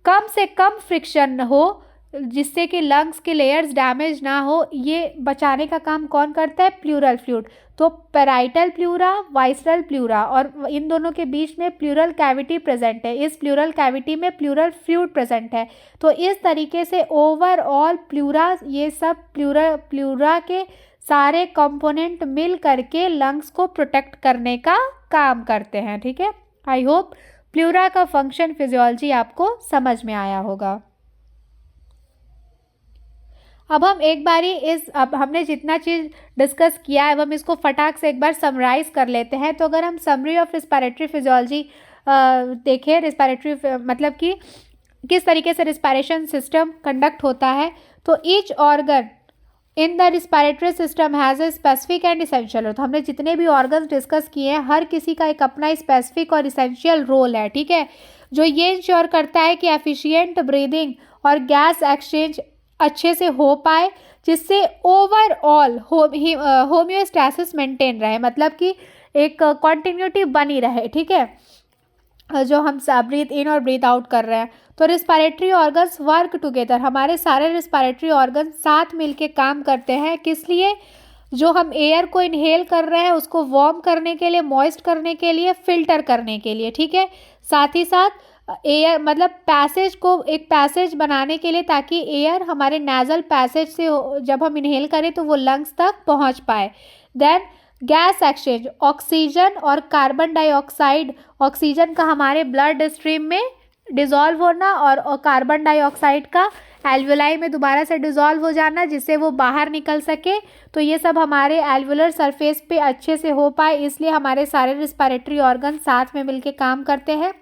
कम से कम फ्रिक्शन हो जिससे कि लंग्स के लेयर्स डैमेज ना हो, ये बचाने का काम कौन करता है, प्लूरल फ्लूइड। तो पैराइटल प्लूरा, वाइसरल प्लूरा, और इन दोनों के बीच में प्लूरल कैविटी प्रेजेंट है, इस प्लूरल कैविटी में प्लूरल फ्लूइड प्रेजेंट है। तो इस तरीके से ओवरऑल प्लूरा, ये सब प्लूरा के सारे कंपोनेंट मिल करके लंग्स को प्रोटेक्ट करने का काम करते हैं, ठीक है। आई होप प्लूरा का फंक्शन फिजियोलॉजी आपको समझ में आया होगा। अब हम एक बारी अब हमने जितना चीज़ डिस्कस किया है अब हम इसको फटाक से एक बार समराइज कर लेते हैं। तो अगर हम समरी ऑफ रिस्पिरेटरी फिजियोलॉजी देखें, रिस्पिरेटरी मतलब कि किस तरीके से रिस्पिरेशन सिस्टम कंडक्ट होता है, तो each organ in the respiratory system has a specific and essential role. तो हमने जितने भी ऑर्गन्स डिस्कस किए हैं हर किसी का एक अपना स्पेसिफिक और इसेंशियल रोल है, ठीक है, जो ये इंश्योर करता है कि एफिशिएंट ब्रीदिंग और गैस एक्सचेंज अच्छे से हो पाए, जिससे ओवरऑल होम्योस्टैसिस मेंटेन रहे, मतलब कि एक कॉन्टिन्यूटी बनी रहे, ठीक है, जो हम ब्रीथ इन और ब्रीथ आउट कर रहे हैं। तो रिस्पिरेटरी ऑर्गन्स वर्क टुगेदर, हमारे सारे रिस्पिरेटरी ऑर्गन साथ मिलके काम करते हैं। किस लिए, जो हम एयर को इनहेल कर रहे हैं उसको वार्म करने के लिए, मॉइस्ट करने के लिए, फिल्टर करने के लिए, ठीक है। साथ ही साथ एयर मतलब पैसेज को एक पैसेज बनाने के लिए, ताकि एयर हमारे नेजल पैसेज से जब हम इनहेल करें तो वो लंग्स तक पहुंच पाए। देन गैस एक्सचेंज, ऑक्सीजन और कार्बन डाइऑक्साइड, ऑक्सीजन का हमारे ब्लड स्ट्रीम में डिज़ोल्व होना और कार्बन डाइऑक्साइड का एल्वुलाई में दोबारा से डिज़ोल्व हो जाना, जिससे वो बाहर निकल सके। तो ये सब हमारे एल्वुलर सरफेस पे अच्छे से हो पाए, इसलिए हमारे सारे रिस्पिरेटरी ऑर्गन साथ में मिलके काम करते हैं।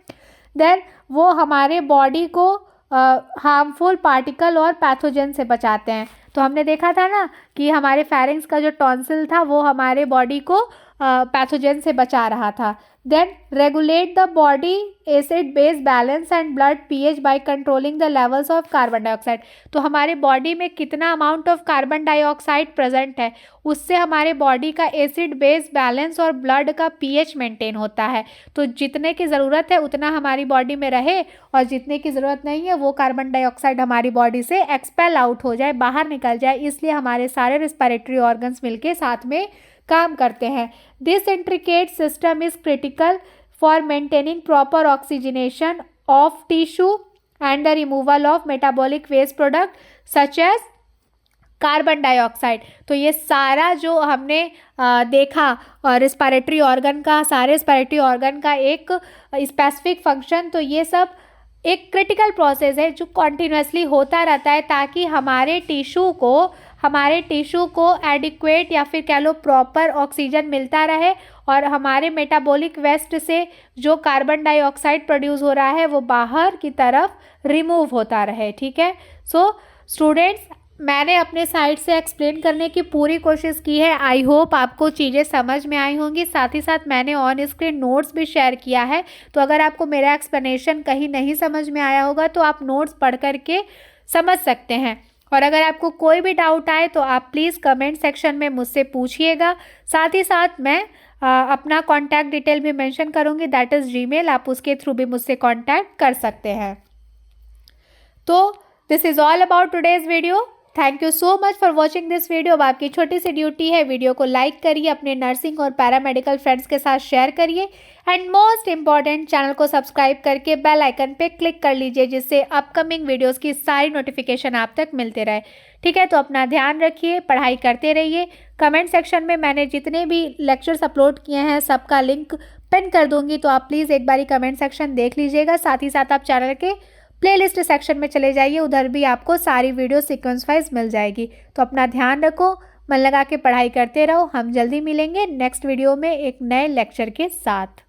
देन वो हमारे बॉडी को हार्मफुल पार्टिकल और पैथोजन से बचाते हैं। तो हमने देखा था ना कि हमारे फेरिंग्स का जो टॉन्सिल था वो हमारे बॉडी को पैथोजन से बचा रहा था। Then regulate the body acid base balance and blood pH by controlling the levels of carbon dioxide. तो हमारे बॉडी में कितना amount of carbon dioxide present है, उससे हमारे बॉडी का एसिड बेस बैलेंस और ब्लड का पीएच मेंटेन होता है। तो जितने की ज़रूरत है उतना हमारी बॉडी में रहे, और जितने की ज़रूरत नहीं है वो कार्बन डाइऑक्साइड हमारी बॉडी से एक्सपेल आउट हो जाए, बाहर निकल जाए। इसलिए हमारे सारे रिस्पिरेटरी ऑर्गन्स मिलके साथ में काम करते हैं। This intricate system is critical for maintaining proper oxygenation of tissue and the removal of metabolic waste product such as carbon dioxide. तो ये सारा जो हमने देखा रिस्पिरेटरी ऑर्गन का, सारे रिस्पिरेटरी ऑर्गन का एक स्पेसिफिक फंक्शन, तो ये सब एक क्रिटिकल प्रोसेस है जो कॉन्टिन्यूसली होता रहता है, ताकि हमारे टिश्यू को एडिक्वेट या फिर कह लो प्रॉपर ऑक्सीजन मिलता रहे, और हमारे मेटाबॉलिक वेस्ट से जो कार्बन डाइऑक्साइड प्रोड्यूस हो रहा है वो बाहर की तरफ रिमूव होता रहे। ठीक है। सो स्टूडेंट्स, मैंने अपने साइड से एक्सप्लेन करने की पूरी कोशिश की है। आई होप आपको चीज़ें समझ में आई होंगी। साथ ही साथ मैंने ऑन स्क्रीन नोट्स भी शेयर किया है, तो अगर आपको मेरा एक्सप्लेनेशन कहीं नहीं समझ में आया होगा तो आप नोट्स पढ़ करके समझ सकते हैं। और अगर आपको कोई भी डाउट आए तो आप प्लीज़ कमेंट सेक्शन में मुझसे पूछिएगा। साथ ही साथ मैं अपना कॉन्टैक्ट डिटेल भी मेंशन करूँगी, दैट इज़ जीमेल, आप उसके थ्रू भी मुझसे कॉन्टैक्ट कर सकते हैं। तो this is all about today's video. Thank you so much for watching this video. अब आपकी छोटी सी ड्यूटी है, वीडियो को लाइक करिए, अपने नर्सिंग और पैरामेडिकल फ्रेंड्स के साथ शेयर करिए, एंड मोस्ट इंपॉर्टेंट चैनल को सब्सक्राइब करके बेल आइकन पे क्लिक कर लीजिए, जिससे अपकमिंग वीडियोस की सारी नोटिफिकेशन आप तक मिलते रहे। ठीक है। तो अपना ध्यान रखिए, पढ़ाई करते रहिए। कमेंट सेक्शन में मैंने जितने भी लेक्चर्स अपलोड किए हैं सबका लिंक पिन कर दूंगी, तो आप प्लीज़ एक बारी कमेंट सेक्शन देख लीजिएगा। साथ ही साथ आप चैनल के प्लेलिस्ट सेक्शन में चले जाइए, उधर भी आपको सारी वीडियो सीक्वेंस वाइज मिल जाएगी। तो अपना ध्यान रखो, मन लगा के पढ़ाई करते रहो। हम जल्दी मिलेंगे नेक्स्ट वीडियो में एक नए लेक्चर के साथ।